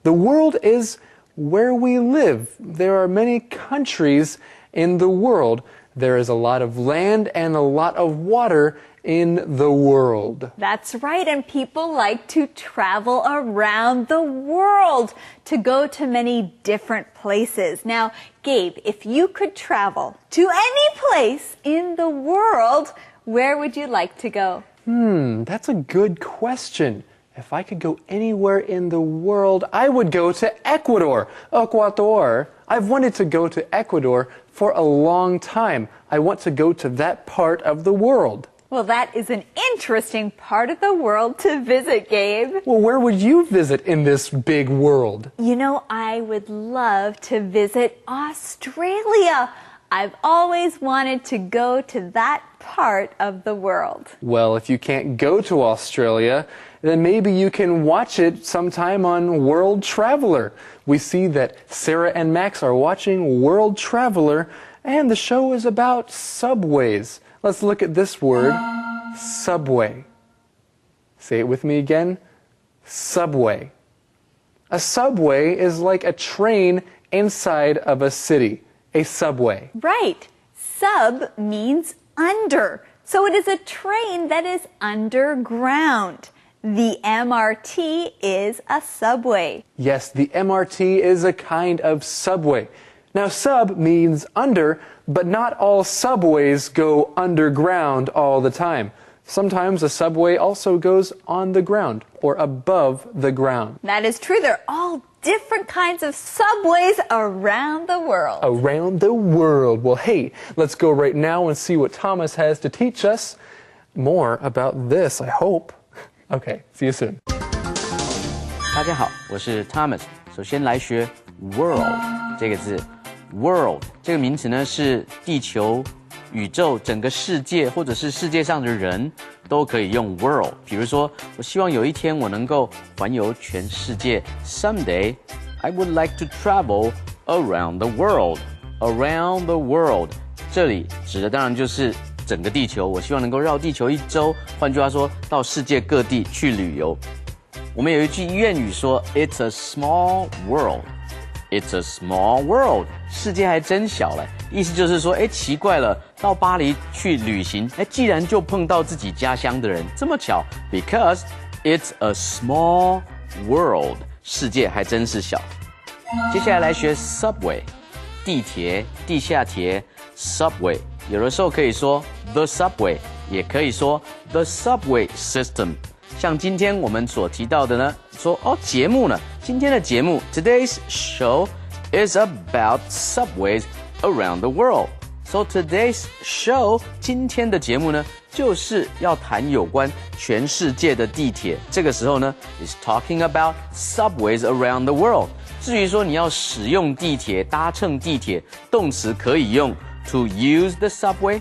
The world is where we live. There are many countries in the world. There is a lot of land and a lot of water in the world. That's right, and people like to travel around the world to go to many different places. Now, Gabe, if you could travel to any place in the world, where would you like to go? That's a good question. If I could go anywhere in the world, I would go to Ecuador. Ecuador. I've wanted to go to Ecuador for a long time. I want to go to that part of the world. Well, that is an interesting part of the world to visit, Gabe. Well, where would you visit in this big world? You know, I would love to visit Australia. I've always wanted to go to that part of the world. Well, if you can't go to Australia, then maybe you can watch it sometime on World Traveler. We see that Sarah and Max are watching World Traveler, and the show is about subways. Let's look at this word, subway. Say it with me again, subway. A subway is like a train inside of a city, a subway. Right. Sub means under. So it is a train that is underground. The MRT is a subway. Yes, the MRT is a kind of subway. Now, sub means under, but not all subways go underground all the time. Sometimes a subway also goes on the ground or above the ground. That is true. They're all different kinds of subways around the world. Around the world. Well, hey, let's go right now and see what Thomas has to teach us more about this, I hope. Okay, see you soon. 大家好，我是 Thomas。首先来学 world 这个字。world 这个名词呢，是地球、宇宙、整个世界，或者是世界上的人都可以用 world。比如说，我希望有一天我能够环游全世界。Someday, I would like to travel around the world. Around the world， 这里指的当然就是整个地球。我希望能够绕地球一周，换句话说，到世界各地去旅游。我们有一句谚语说 ，It's a small world。It's a small world， 世界还真小嘞。意思就是说，奇怪了，到巴黎去旅行，既然就碰到自己家乡的人，这么巧 ，because it's a small world， 世界还真是小。接下来来学 subway， 地铁、地下铁 ，subway， 有的时候可以说 the subway， 也可以说 the subway system。像今天我们所提到的呢，说节目呢，今天的节目 Today's show is about subways around the world. So today's show 今天的节目呢，就是要谈有关全世界的地铁。这个时候呢 is talking about subways around the world. 至于说你要使用地铁、搭乘地铁，动词可以用 to use the subway,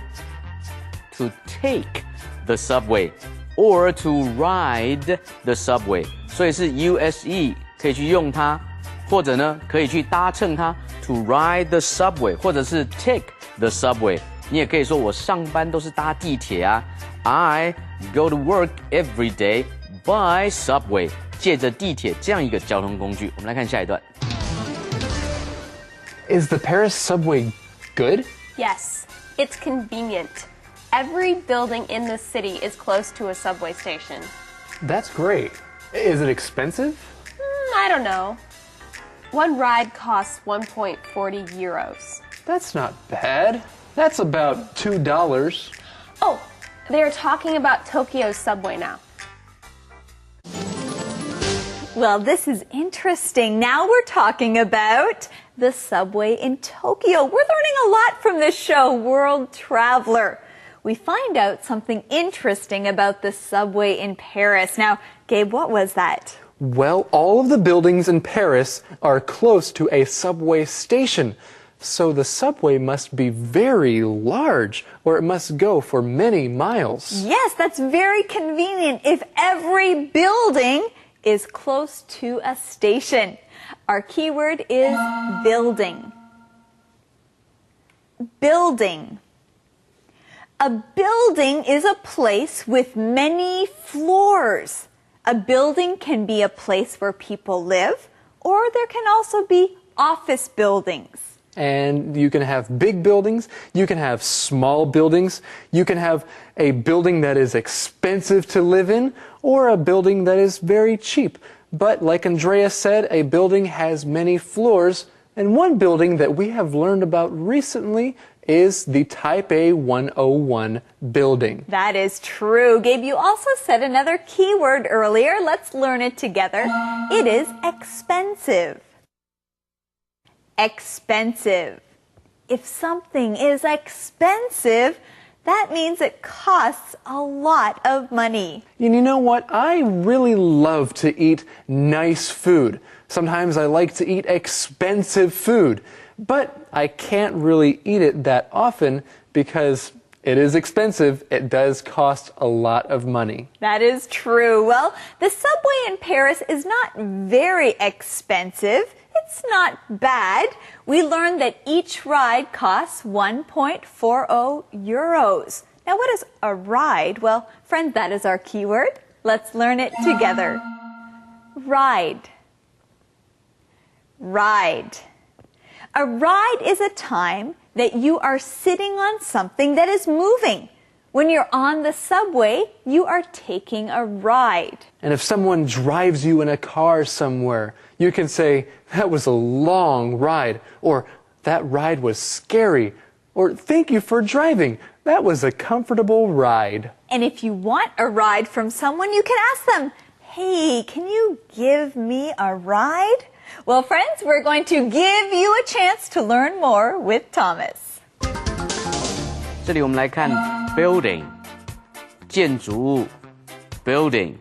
to take the subway.Or to ride the subway， 所以是 use 可以去用它，或者呢可以去搭乘它 to ride the subway， 或者是 take the subway。你也可以说我上班都是搭地铁啊 ，I go to work every day by subway， 借着地铁这样一个交通工具。我们来看下一段。Is the Paris subway good? Yes, it's convenient.Every building in the city is close to a subway station. That's great. Is it expensive? I don't know. One ride costs 1.40 euros. That's not bad. That's about $2. Oh, they are talking about Tokyo's subway now. Well, this is interesting. Now we're talking about the subway in Tokyo. We're learning a lot from this show, World Traveler.We find out something interesting about the subway in Paris. Now, Gabe, what was that? Well, all of the buildings in Paris are close to a subway station. So the subway must be very large, or it must go for many miles. Yes, that's very convenient if every building is close to a station. Our keyword is building. Building. A building is a place with many floors. A building can be a place where people live, or there can also be office buildings. And you can have big buildings, you can have small buildings, you can have a building that is expensive to live in, or a building that is very cheap. But like Andrea said, a building has many floors, and one building that we have learned about recently is the Type A 101 building. That is true. Gabe, you also said another keyword earlier. Let's learn it together. It is expensive. Expensive. If something is expensive, that means it costs a lot of money. And you know what? I really love to eat nice food. Sometimes I like to eat expensive food, but I can't really eat it that often because it is expensive. It does cost a lot of money. That is true. Well, the subway in Paris is not very expensive. It's not bad. We learned that each ride costs 1.40 euros. Now, what is a ride? Well, friends, that is our keyword. Let's learn it together. Ride. Ride. A ride is a time that you are sitting on something that is moving. When you're on the subway, you are taking a ride. And if someone drives you in a car somewhere, you can say, that was a long ride, or that ride was scary, or thank you for driving. That was a comfortable ride. And if you want a ride from someone, you can ask them, hey, can you give me a ride? Well, friends, we're going to give you a chance to learn more with Thomas. 这里我们来看 building 建筑物 building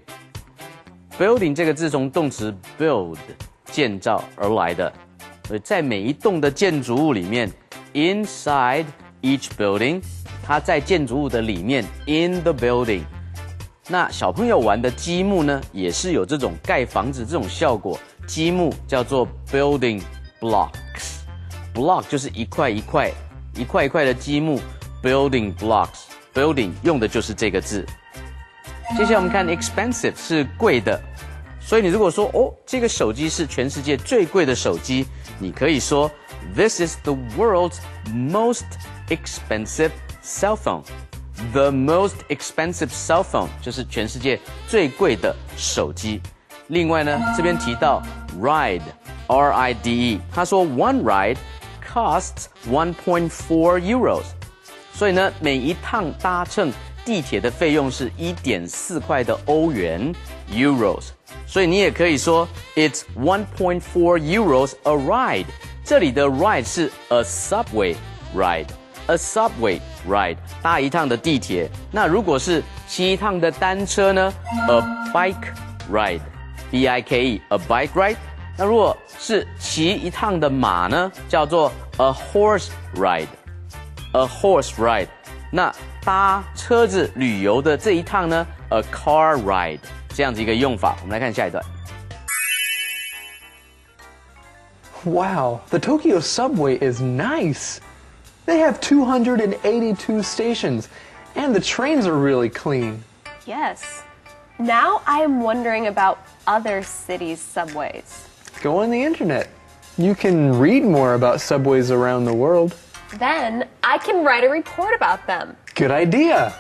这个字从动词 build 建造而来的，所以在每一栋的建筑物里面 inside each building 它在建筑物的里面 in the building。 那小朋友玩的积木呢也是有这种盖房子这种效果，积木叫做 building blocks， block 就是一块一块的积木 building blocks， building 用的就是这个字。接下来我们看 expensive 是贵的，所以你如果说这个手机是全世界最贵的手机，你可以说 This is the world's most expensive cell phone。 The most expensive cell phone 就是全世界最贵的手机。另外呢，这边提到 ride R-I-D-E， 他说 one ride costs 1.4 euros， 所以呢，每一趟搭乘地铁的费用是 1.4 块的欧元 euros， 所以你也可以说 It's 1.4 euros a ride。 这里的 ride 是 a subway ride。A subway ride 搭一趟的地铁，那如果是骑一趟的单车呢 ？A bike ride， B-I-K-E， a bike ride。那如果是骑一趟的马呢，叫做 a horse ride，a horse ride。那搭车子旅游的这一趟呢 ，a car ride， 这样子一个用法。我们来看下一段。Wow, the Tokyo subway is nice. They have 282 stations, and the trains are really clean. Yes. Now I am wondering about other cities' subways. Go on the internet. You can read more about subways around the world. Then I can write a report about them. Good idea.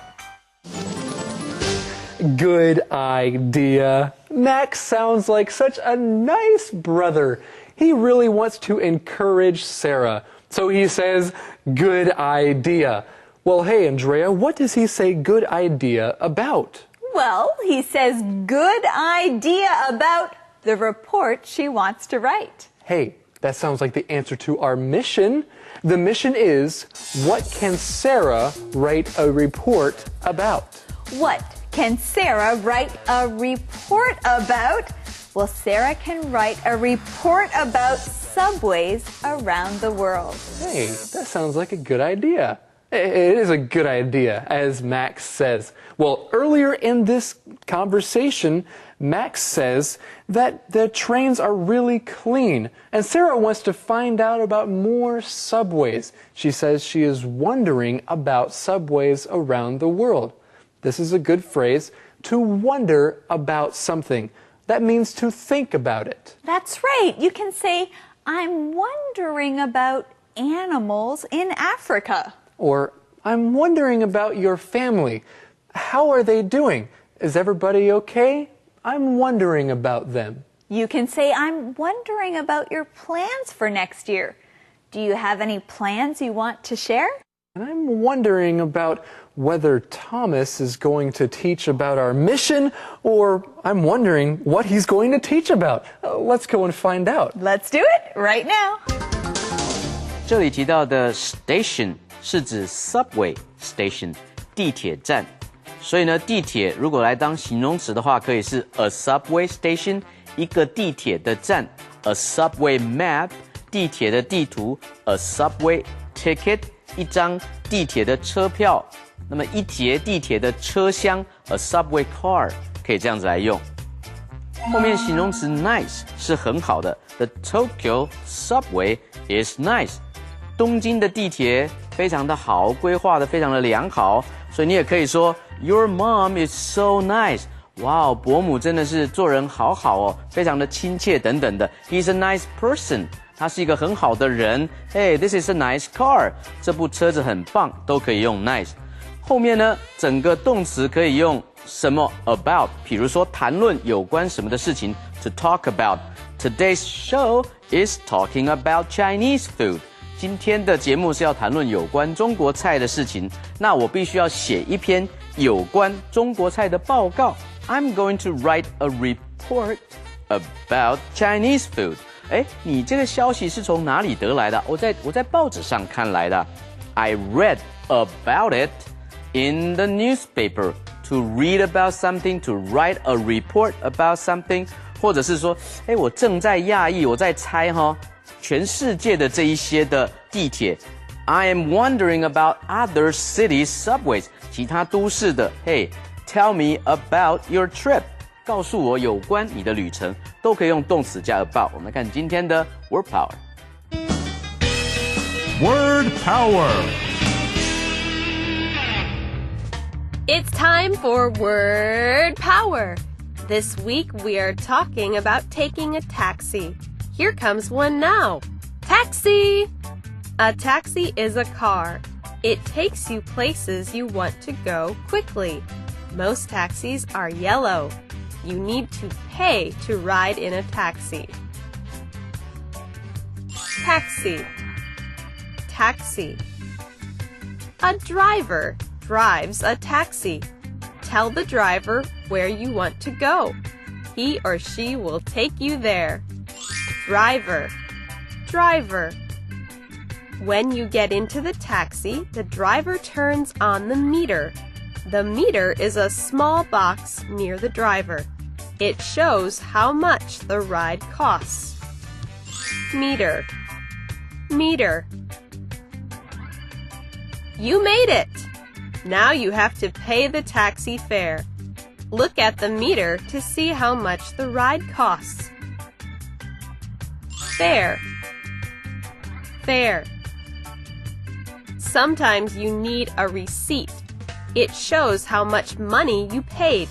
Good idea. Max sounds like such a nice brother. He really wants to encourage Sarah. So he says, good idea. Well, hey, Andrea, what does he say good idea about? Well, he says good idea about the report she wants to write. Hey, that sounds like the answer to our mission. The mission is, what can Sarah write a report about? What can Sarah write a report about? Well, Sarah can write a report about subways around the world. Hey, that sounds like a good idea. It is a good idea, as Max says. Well, earlier in this conversation, Max says that the trains are really clean, and Sarah wants to find out about more subways. She says she is wondering about subways around the world. This is a good phrase, to wonder about something. That means to think about it. That's right. You can say, I'm wondering about animals in Africa. Or, I'm wondering about your family. How are they doing? Is everybody okay? I'm wondering about them. You can say, I'm wondering about your plans for next year. Do you have any plans you want to share? And I'm wondering about whether Thomas is going to teach about our mission, or I'm wondering what he's going to teach about. Let's go and find out. Let's do it right now. 这里提到的 station 是指 subway station 地铁站，所以呢，地铁如果来当形容词的话，可以是 a subway station 一个地铁的站 ，a subway map 地铁的地图 ，a subway ticket 一张地铁的车票，那么一节地铁的车厢 ，a subway car 可以这样子来用。后面形容词 nice 是很好的 ，the Tokyo subway is nice。东京的地铁非常的好，规划的非常的良好，所以你也可以说 Your mom is so nice。哇哦，伯母真的是做人好好哦，非常的亲切等等的。He's a nice person， 他是一个很好的人。Hey, this is a nice car， 这部车子很棒，都可以用 nice。后面呢，整个动词可以用什么 about， 比如说谈论有关什么的事情 to talk about。Today's show is talking about Chinese food。今天的节目是要谈论有关中国菜的事情，那我必须要写一篇有关中国菜的报告。I'm going to write a report about Chinese food。哎，你这个消息是从哪里得来的？我在报纸上看来的。I read about it in the newspaper. To read about something, to write a report about something， 或者是说，哎，我正在讶异，我在猜哈。全世界的这一些的地铁 I am wondering about other cities' subways 其他都市的 Hey, tell me about your trip 告诉我有关你的旅程都可以用动词加 about 我们来看今天的 Word Power Word Power It's time for Word Power. This week we are talking about taking a taxi. Here comes one now. Taxi! A taxi is a car. It takes you places you want to go quickly. Most taxis are yellow. You need to pay to ride in a taxi. Taxi. Taxi. A driver drives a taxi. Tell the driver where you want to go. He or she will take you there. Driver. Driver. When you get into the taxi, the driver turns on the meter. The meter is a small box near the driver. It shows how much the ride costs. Meter. Meter. You made it! Now you have to pay the taxi fare. Look at the meter to see how much the ride costs. Fare. Fare. Sometimes you need a receipt. It shows how much money you paid.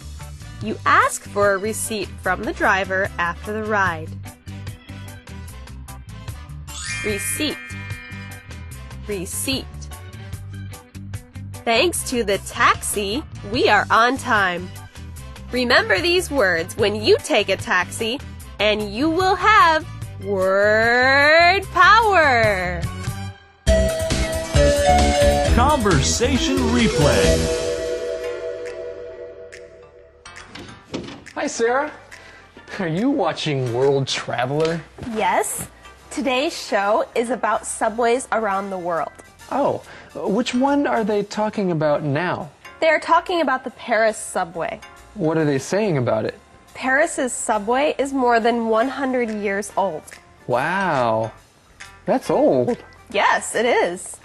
You ask for a receipt from the driver after the ride. Receipt. Receipt. Thanks to the taxi, we are on time. Remember these words when you take a taxi, and you will have word power. Conversation Replay Hi, Sarah. Are you watching World Traveler? Yes. Today's show is about subways around the world. Oh, which one are they talking about now? They're talking about the Paris subway. What are they saying about it? Paris's subway is more than 100 years old. Wow, that's old. Yes, it is.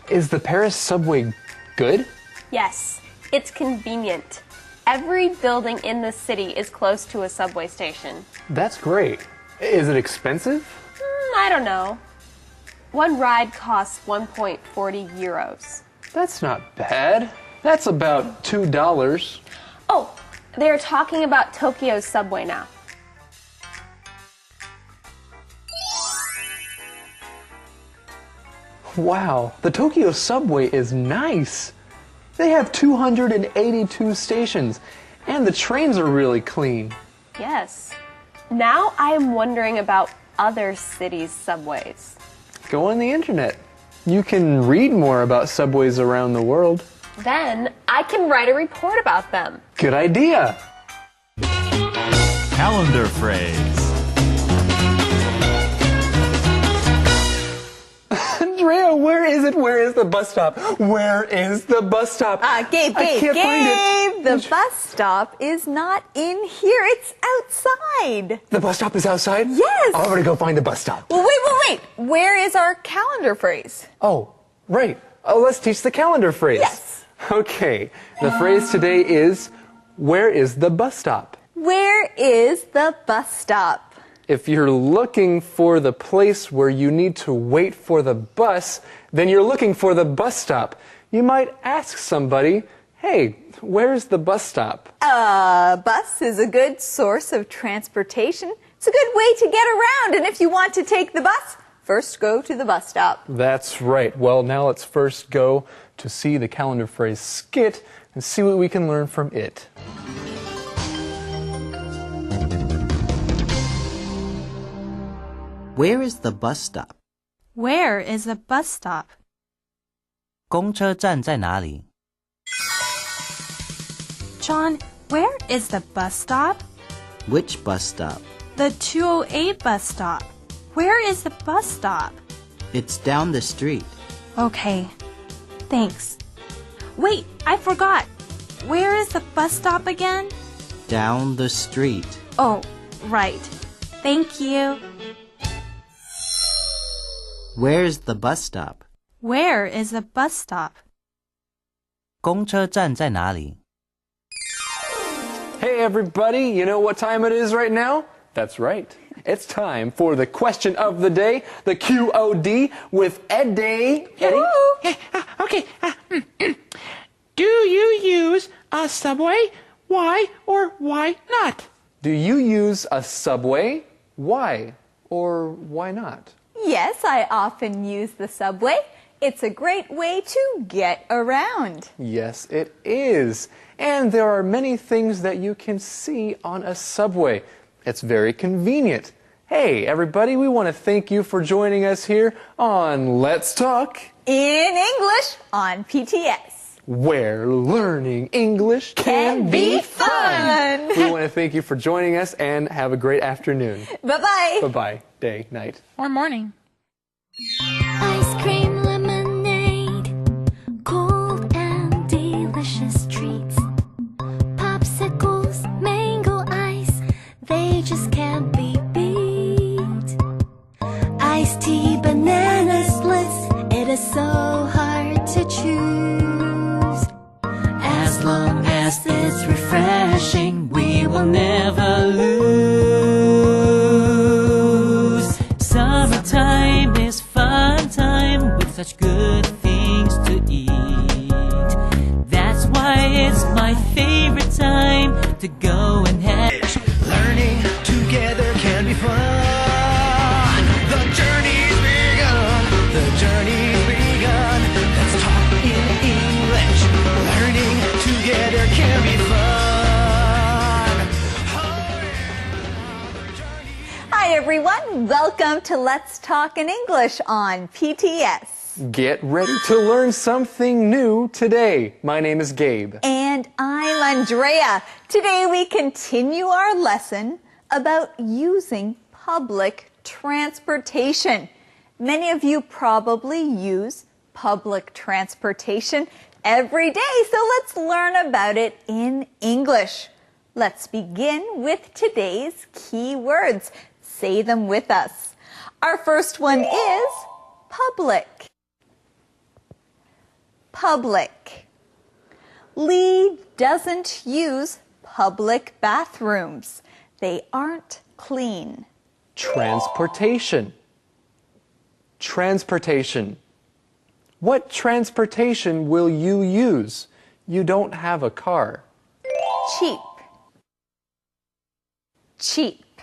Is the Paris subway good? Yes, it's convenient. Every building in the city is close to a subway station. That's great. Is it expensive? I don't know. One ride costs 1.40 euros. That's not bad. That's about $2. Oh, they're talking about Tokyo's subway now. Wow, the Tokyo subway is nice. They have 282 stations, and the trains are really clean. Yes. Now I am wondering about other cities' subways. Go on the internet. You can read more about subways around the world. Then I can write a report about them. Good idea. Calendar phrase. Andrea, where is it? Where is the bus stop? Where is the bus stop? Gabe, I can't find it. the bus stop is not in here. It's outside. The bus stop is outside? Yes. I'm going to go find the bus stop. Well, wait. Where is our calendar phrase? Oh, right. Oh, let's teach the calendar phrase. Yes. Okay. The phrase today is, where is the bus stop? Where is the bus stop? If you're looking for the place where you need to wait for the bus, then you're looking for the bus stop. You might ask somebody, hey, where's the bus stop? A bus is a good source of transportation. It's a good way to get around. And if you want to take the bus, first go to the bus stop. That's right. Well, now let's first go to see the calendar phrase skit and see what we can learn from it. Where is the bus stop? Where is the bus stop? 公车站在哪里? John, where is the bus stop? Which bus stop? The 208 bus stop. Where is the bus stop? It's down the street. Okay, thanks. Wait, I forgot. Where is the bus stop again? Down the street. Oh, right. Thank you. Where's the bus stop? Where is the bus stop? 公车站在哪里? Hey everybody, you know what time it is right now? That's right. It's time for the question of the day, the QOD with Eddie. Okay. Do you use a subway? Why or why not? Do you use a subway? Why or why not? Yes, I often use the subway. It's a great way to get around. Yes, it is. And there are many things that you can see on a subway. It's very convenient. Hey, everybody, we want to thank you for joining us here on Let's Talk in English on PTS, where learning English can be fun. We want to thank you for joining us and have a great afternoon. Bye-bye. Bye-bye. Day, night. Or morning. Ice cream, lemonade, cold and delicious treats. Popsicles, mango ice, they just can't be beat. Iced tea, banana splits, it is so hard to choose. As long as it's refreshing, we will never lose. Summertime is fun time with such good things to eat. That's why it's my favorite time to go and have. Learning together can be fun. The journey's begun. The journey's begun. Let's talk in English. Learning together can be fun. Hi, everyone. Welcome to Let's Talk in English on PTS. Get ready to learn something new today. My name is Gabe. And I'm Andrea. Today we continue our lesson about using public transportation. Many of you probably use public transportation every day, so let's learn about it in English. Let's begin with today's key words. Say them with us. Our first one is public. Public. Lee doesn't use public bathrooms. They aren't clean. Transportation. Transportation. What transportation will you use? You don't have a car. Cheap. Cheap.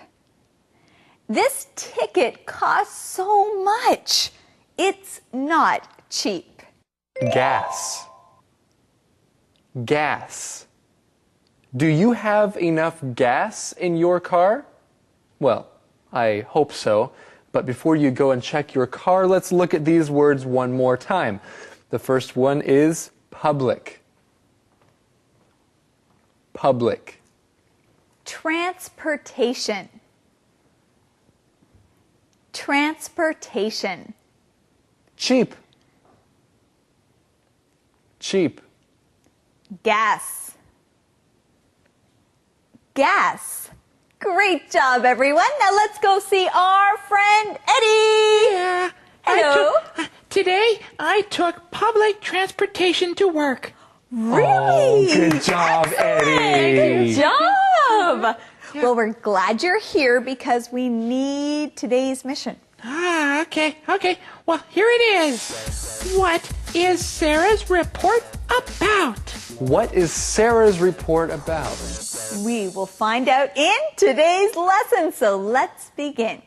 This ticket costs so much. It's not cheap. Gas. Gas. Do you have enough gas in your car? Well, I hope so. But before you go and check your car, let's look at these words one more time. The first one is public. Public. Transportation. Transportation. Cheap. Cheap. Gas. Gas. Great job, everyone. Now let's go see our friend Eddie. Yeah. Hello. Today, I took public transportation to work. Really? Oh, good job, Eddie. Good job. Yeah. Well, we're glad you're here because we need today's mission. Okay. Well, here it is. What is Sarah's report about? What is Sarah's report about? We will find out in today's lesson, so let's begin.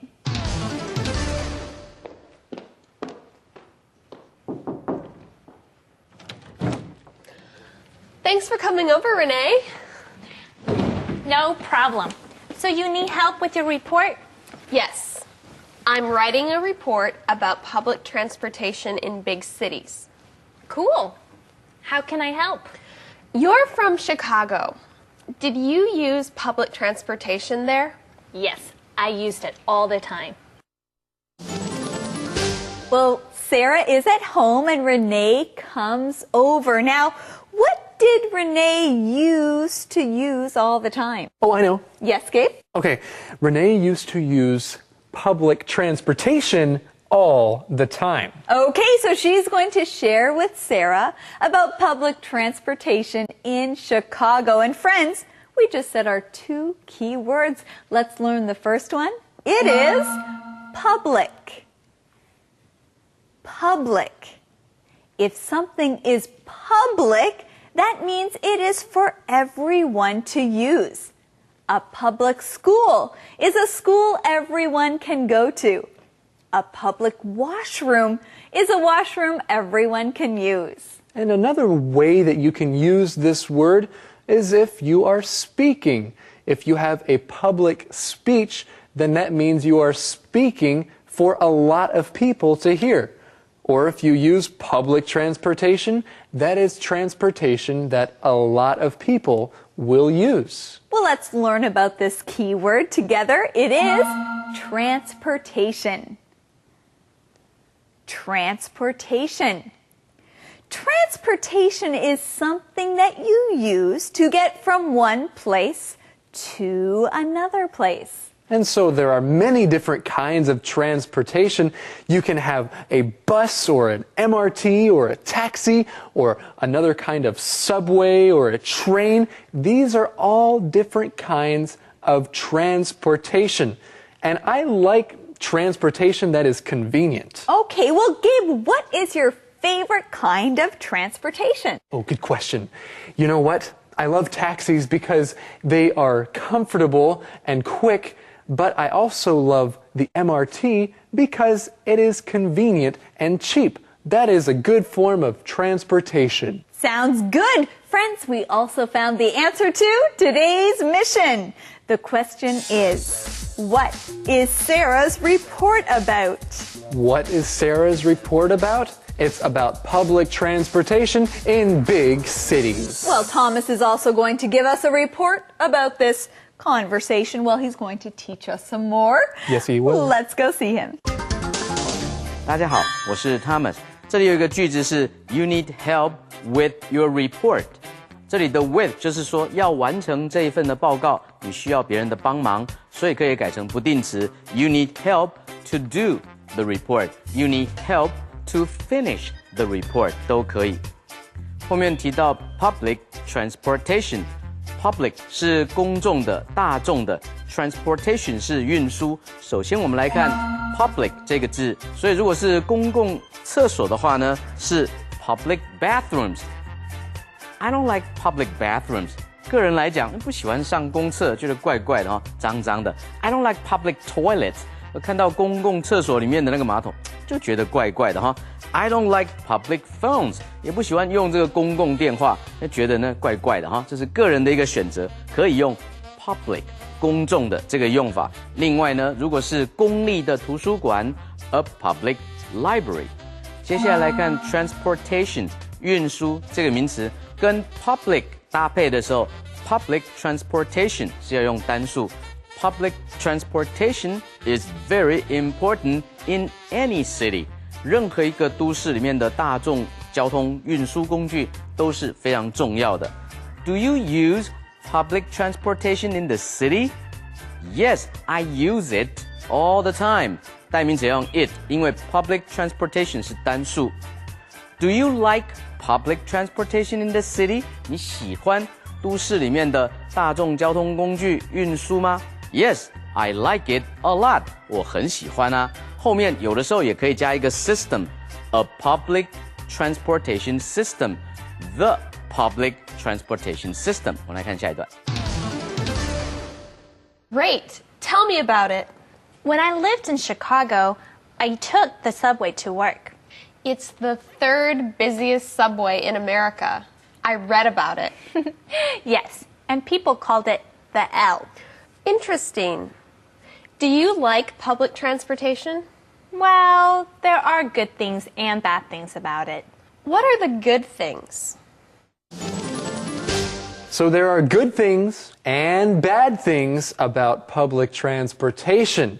Thanks for coming over, Renee. No problem. So you need help with your report? Yes. I'm writing a report about public transportation in big cities. Cool. How can I help? You're from Chicago. Did you use public transportation there? Yes, I used it all the time. Well, Sarah is at home and Renee comes over. Now, what did Renee used to use all the time? Oh, I know. Yes, Gabe? Okay, Renee used to use public transportation all the time. Okay, so she's going to share with Sarah about public transportation in Chicago. And friends, we just said our two key words. Let's learn the first one. It is public. Public. If something is public, that means it is for everyone to use. A public school is a school everyone can go to. A public washroom is a washroom everyone can use. And another way that you can use this word is if you are speaking. If you have a public speech, then that means you are speaking for a lot of people to hear. Or if you use public transportation, that is transportation that a lot of people will use. Well, let's learn about this key word together. It is transportation. Transportation. Transportation is something that you use to get from one place to another place. And so there are many different kinds of transportation. You can have a bus or an MRT or a taxi or another kind of subway or a train. These are all different kinds of transportation. And I like transportation that is convenient. Okay, well, Gabe, what is your favorite kind of transportation? Oh, good question. You know what? I love taxis because they are comfortable and quick. But I also love the MRT because it is convenient and cheap. That is a good form of transportation. Sounds good. Friends, we also found the answer to today's mission. The question is, what is Sarah's report about? What is Sarah's report about? It's about public transportation in big cities. Well, Thomas is also going to give us a report about this conversation. Well, he's going to teach us some more. Yes, he will. Let's go see him. 大家好，我是 Thomas。这里有一个句子是 You need help with your report。这里的 with 就是说要完成这一份的报告，你需要别人的帮忙，所以可以改成不定词。You need help to do the report. You need help to finish the report 都可以。后面提到 public transportation。Public 是公众的、大众的 ，transportation 是运输。首先我们来看 public 这个字，所以如果是公共厕所的话呢，是 public bathrooms。I don't like public bathrooms。个人来讲，不喜欢上公厕，觉得怪怪的脏脏的。I don't like public toilets。看到公共厕所里面的那个马桶，就觉得怪怪的I don't like public phones， 也不喜欢用这个公共电话，觉得呢怪怪的这是个人的一个选择，可以用 public 公众的这个用法。另外呢，如果是公立的图书馆 ，a public library。接下来看 transportation 运输这个名词，跟 public 搭配的时候 ，public transportation 是要用单数。Public transportation is very important in any city。任何一个都市里面的大众交通运输工具都是非常重要的。Do you use public transportation in the city? Yes, I use it all the time. 代名词要用 it， 因为 public transportation 是单数。Do you like public transportation in the city? 你喜欢都市里面的大众交通工具运输吗？ Yes, I like it a lot. 我很喜欢啊。后面有的时候也可以加一个 system, a public transportation system, the public transportation system. 我们来看下一段。Great. Tell me about it. When I lived in Chicago, I took the subway to work. It's the third busiest subway in America. I read about it. Yes, and people called it the L. Interesting. Do you like public transportation? Well, there are good things and bad things about it. What are the good things? So there are good things and bad things about public transportation.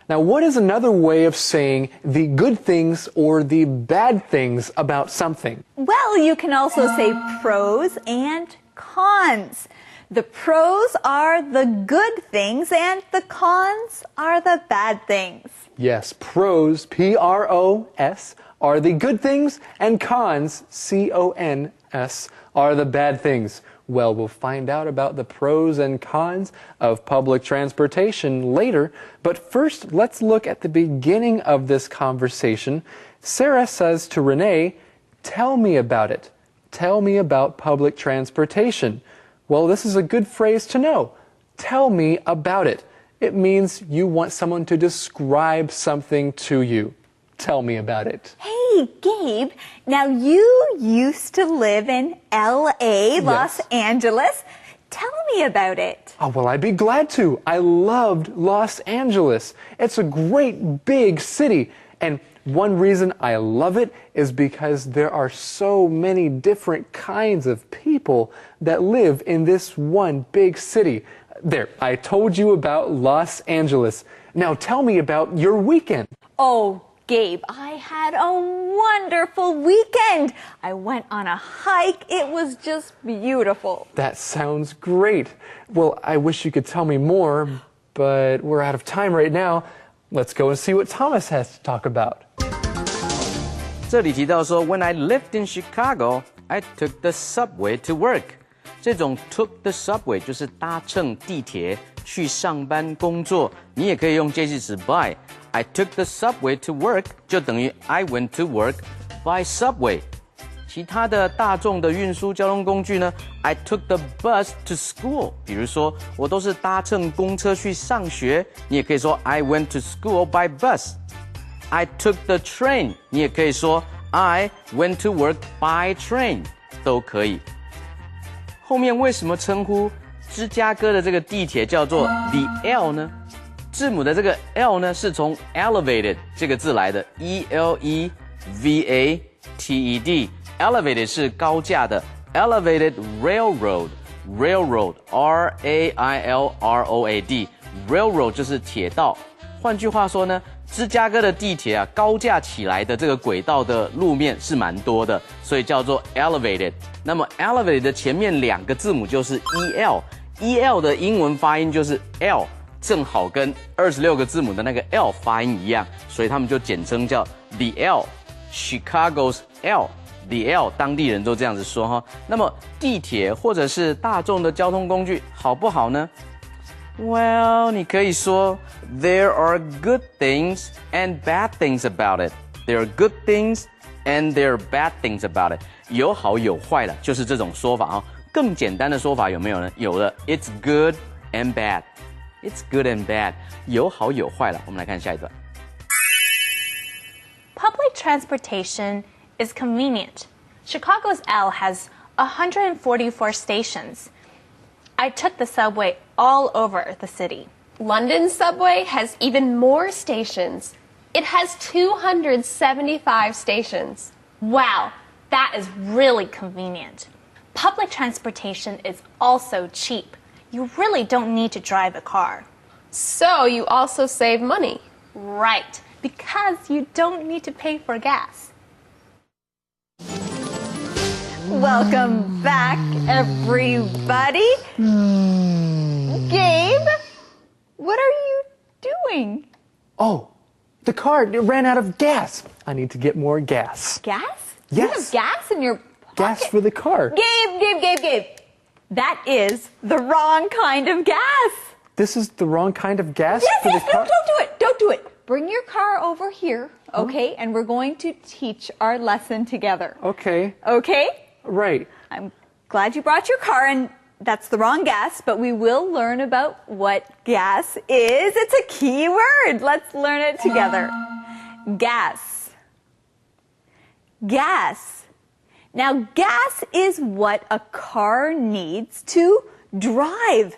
Now, what is another way of saying the good things or the bad things about something? Well, you can also say pros and cons. The pros are the good things and the cons are the bad things. Yes, pros, P-R-O-S, are the good things, and cons, C-O-N-S, are the bad things. Well, we'll find out about the pros and cons of public transportation later, but first, let's look at the beginning of this conversation. Sarah says to Renee, "Tell me about it. Tell me about public transportation." Well, this is a good phrase to know. Tell me about it. It means you want someone to describe something to you. Tell me about it. Hey, Gabe, now you used to live in L.A., Los Angeles. Tell me about it. Oh, well, I'd be glad to. I loved Los Angeles. It's a great big city. And one reason I love it is because there are so many different kinds of people that live in this one big city. There, I told you about Los Angeles. Now tell me about your weekend. Oh, Gabe, I had a wonderful weekend. I went on a hike. It was just beautiful. That sounds great. Well, I wish you could tell me more, but we're out of time right now. Let's go and see what Thomas has to talk about. 这里提到说 ，When I lived in Chicago, I took the subway to work. 这种 took the subway 就是搭乘地铁去上班工作，你也可以用介系词 by。I took the subway to work 就等于 I went to work by subway。其他的大众的运输交通工具呢 ？I took the bus to school。比如说，我都是搭乘公车去上学，你也可以说 I went to school by bus。I took the train， 你也可以说 I went to work by train， 都可以。后面为什么称呼芝加哥的这个地铁叫做 the L 呢？字母的这个 L 呢，是从 elevated 这个字来的 ，E-L-E-V-A-T-E-D。Elevated 是高架的 ，Elevated Railroad，Railroad R-A-I-L-R-O-A-D，Railroad 就是铁道。换句话说呢，芝加哥的地铁啊，高架起来的这个轨道的路面是蛮多的，所以叫做 elevated。那么 elevated 的前面2个字母就是 el，el 的英文发音就是 l， 正好跟26个字母的那个 l 发音一样，所以他们就简称叫 the L，Chicago's L。The L 当地人都这样子说哈。那么地铁或者是大众的交通工具好不好呢？ Well， 你可以说 There are good things and bad things about it. There are good things and there are bad things about it. 有好有坏了，就是这种说法啊。更简单的说法有没有呢？有了 ，It's good and bad. It's good and bad. 有好有坏了。我们来看下一段。Public transportation is convenient. Chicago's L has 144 stations. I took the subway all over the city. London's subway has even more stations. It has 275 stations. Wow, that is really convenient. Public transportation is also cheap. You really don't need to drive a car. So you also save money. Right, because you don't need to pay for gas. Welcome back, everybody. Gabe, what are you doing? Oh, the car ran out of gas. I need to get more gas. Gas? Yes. You have gas in your pocket? Gas for the car. Gabe. That is the wrong kind of gas. This is the wrong kind of gas for the car? Don't do it. Bring your car over here, okay? And we're going to teach our lesson together. Okay. Okay? Right. I'm glad you brought your car, and that's the wrong gas, but we will learn about what gas is. It's a key word. Let's learn it together. Gas. Gas. Now, gas is what a car needs to drive.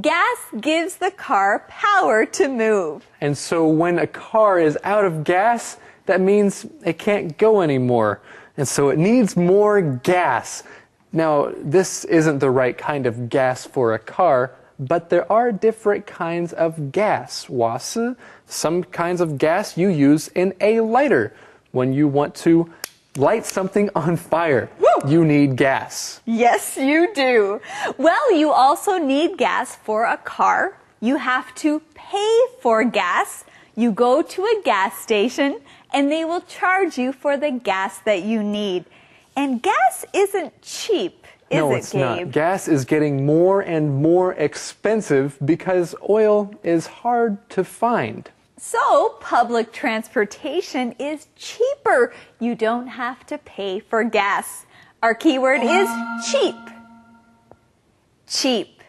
Gas gives the car power to move. And so when a car is out of gas, that means it can't go anymore. And so it needs more gas. Now, this isn't the right kind of gas for a car, but there are different kinds of gas. 瓦斯, some kinds of gas you use in a lighter. When you want to light something on fire, you need gas. Yes, you do. Well, you also need gas for a car. You have to pay for gas. You go to a gas station, and they will charge you for the gas that you need. And gas isn't cheap, is no, it, it's Gabe? not. Gas is getting more and more expensive because oil is hard to find. So, public transportation is cheaper. You don't have to pay for gas. Our keyword is cheap. Cheap.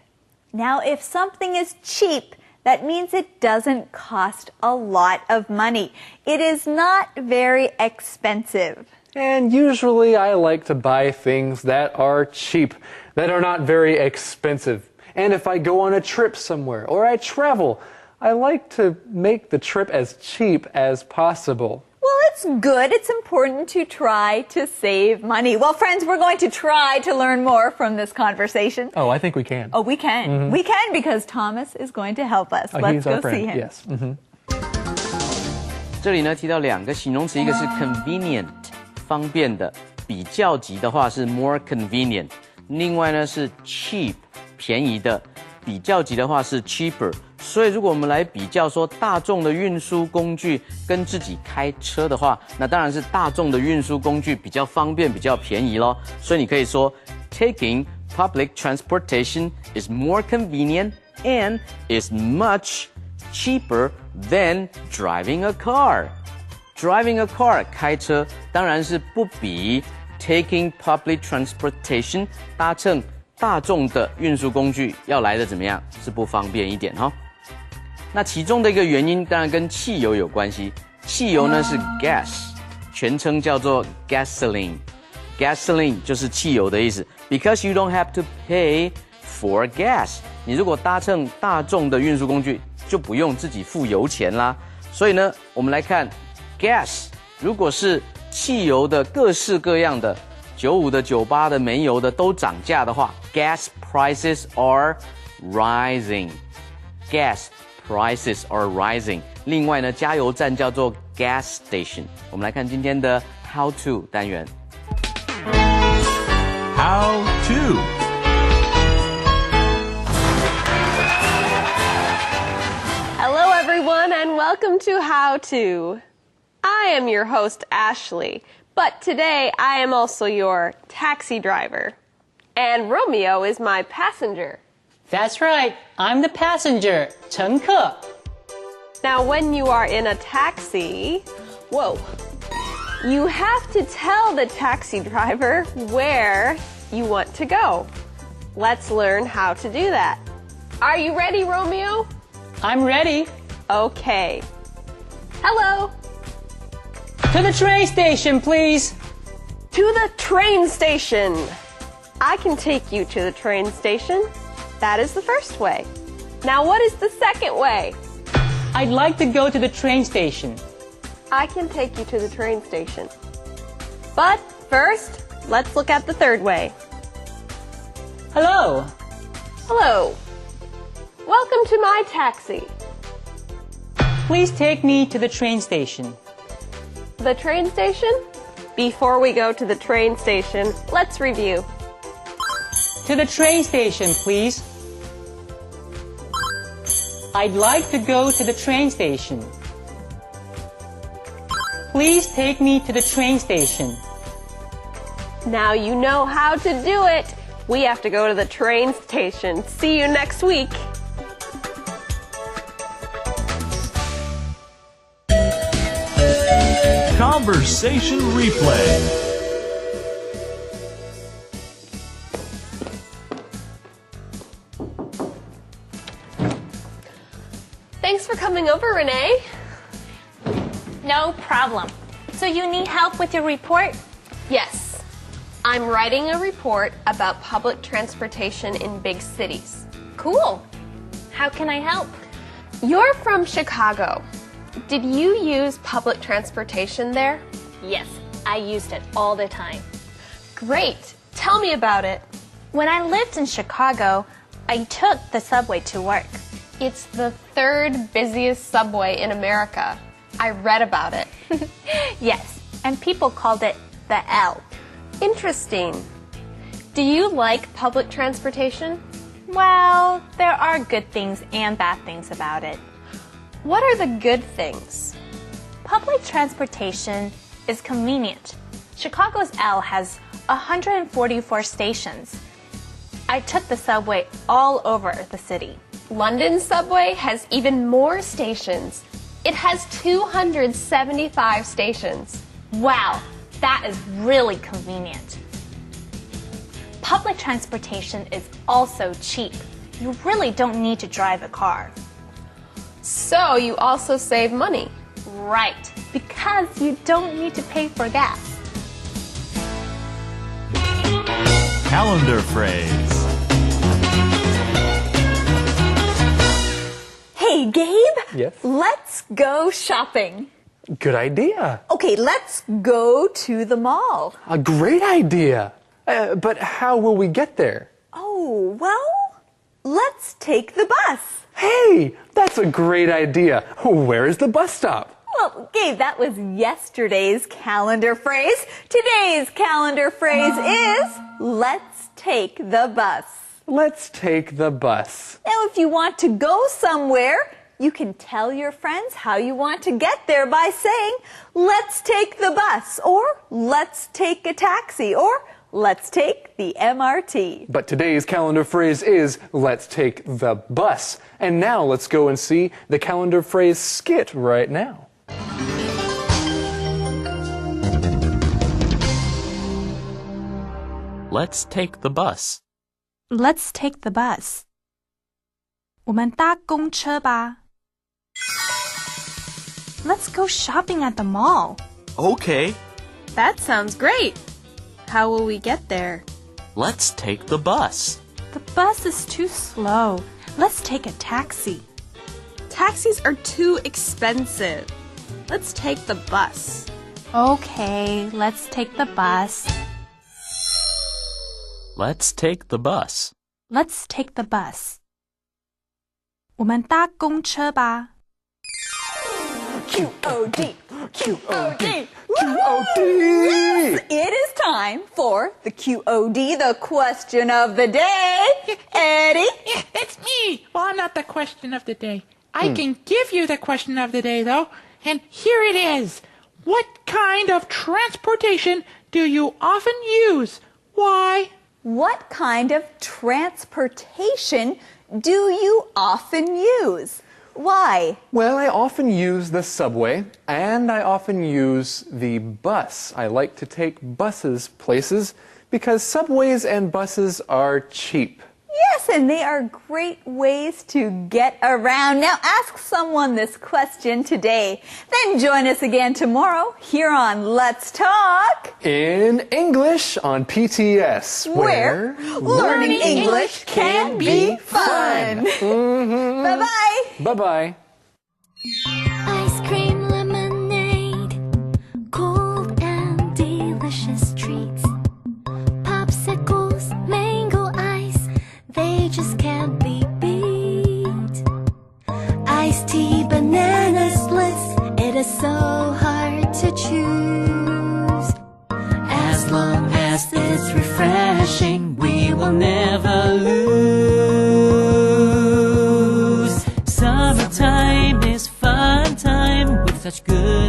Now, if something is cheap, that means it doesn't cost a lot of money. It is not very expensive. And usually I like to buy things that are cheap, that are not very expensive. And if I go on a trip somewhere or I travel, I like to make the trip as cheap as possible. Well, it's good. It's important to try to save money. Well, friends, we're going to try to learn more from this conversation. Oh, I think we can. Oh, we can. Mm-hmm. We can because Thomas is going to help us. Let's go see him. Yes. Mm-hmm. 这里呢提到2个形容词，一个是 convenient， 方便的，比较级的话是 more convenient， 另外呢是 cheap， 便宜的，比较级的话是 cheaper。所以如果我们来比较说大众的运输工具跟自己开车的话，那当然是大众的运输工具比较方便，比较便宜咯。所以你可以说 taking public transportation is more convenient and is much cheaper than driving a car. Driving a car 开车当然是不比 taking public transportation 搭乘大众的运输工具要来的怎么样？是不方便一点哈。那其中的一个原因当然跟汽油有关系。汽油呢是 gas， 全称叫做 gasoline。gasoline 就是汽油的意思。Because you don't have to pay for gas， 你如果搭乘大众的运输工具，就不用自己付油钱啦。所以呢，我们来看 gas， 如果是汽油的各式各样的，95的、98的、煤油的都涨价的话 ，gas prices are rising。gas prices are rising。另外呢，加油站叫做 gas station。我们来看今天的 How to 单元。How to. Hello, everyone, and welcome to How To. I am your host, Ashley, but today I am also your taxi driver. And Romeo is my passenger. That's right. I'm the passenger, 乘客. Now, when you are in a taxi, you have to tell the taxi driver where you want to go. Let's learn how to do that. Are you ready, Romeo? I'm ready. Okay. Hello. To the train station, please. To the train station. I can take you to the train station. That is the first way. Now, what is the second way? I'd like to go to the train station. I can take you to the train station. But first, let's look at the third way. Hello. Hello. Welcome to my taxi. Please take me to the train station. The train station? Before we go to the train station, let's review. To the train station, please. I'd like to go to the train station. Please take me to the train station. Now you know how to do it. We have to go to the train station. See you next week. Conversation replay. Thanks for coming over, Renee. No problem. So you need help with your report? Yes. I'm writing a report about public transportation in big cities. Cool. How can I help? You're from Chicago. Did you use public transportation there? Yes, I used it all the time. Great. Tell me about it. When I lived in Chicago, I took the subway to work. It's the third busiest subway in America. I read about it. Yes, and people called it the L. Interesting. Do you like public transportation? Well, there are good things and bad things about it. What are the good things? Public transportation is convenient. Chicago's L has 144 stations. I took the subway all over the city. London's subway has even more stations. It has 275 stations. Wow, that is really convenient. Public transportation is also cheap. You really don't need to drive a car. So you also save money. Right, because you don't need to pay for gas. Calendar phrase. Hey, Gabe? Yes? Let's go shopping. Good idea. Okay, let's go to the mall. A great idea. But how will we get there? Oh, well, let's take the bus. Hey, that's a great idea. Where is the bus stop? Well, Gabe, that was yesterday's calendar phrase. Today's calendar phrase is, let's take the bus. Let's take the bus. Now, if you want to go somewhere, you can tell your friends how you want to get there by saying, let's take the bus, or let's take a taxi, or let's take the MRT. But today's calendar phrase is, let's take the bus. And now let's go and see the calendar phrase skit right now. Let's take the bus. Let's take the bus. 我们搭公车吧。Let's go shopping at the mall. Okay, That sounds great. How will we get there? let's take the bus. The bus is too slow. Let's take a taxi. Taxis are too expensive. Let's take the bus. Okay, let's take the bus. Let's take the bus. Let's take the bus. 我们搭公车吧。QOD, QOD, QOD! It is time for the QOD, the question of the day. Eddie? Yeah, that's me. Well, I'm not the question of the day. I can give you the question of the day, though. And here it is. What kind of transportation do you often use? Why? What kind of transportation do you often use? Why? Well, I often use the subway, and I often use the bus. I like to take buses places because subways and buses are cheap. Yes, and they are great ways to get around. Now ask someone this question today. Then join us again tomorrow here on Let's Talk in English on PTS, where learning English can be fun. Bye-bye. Bye-bye. Ice cream lemonade, cold and delicious treats. Popsicles, mango ice, they just can't be beat. Iced tea, banana splits, it is so hard to choose. As long as it's refreshing, we will never lose. Summertime is fun time with such good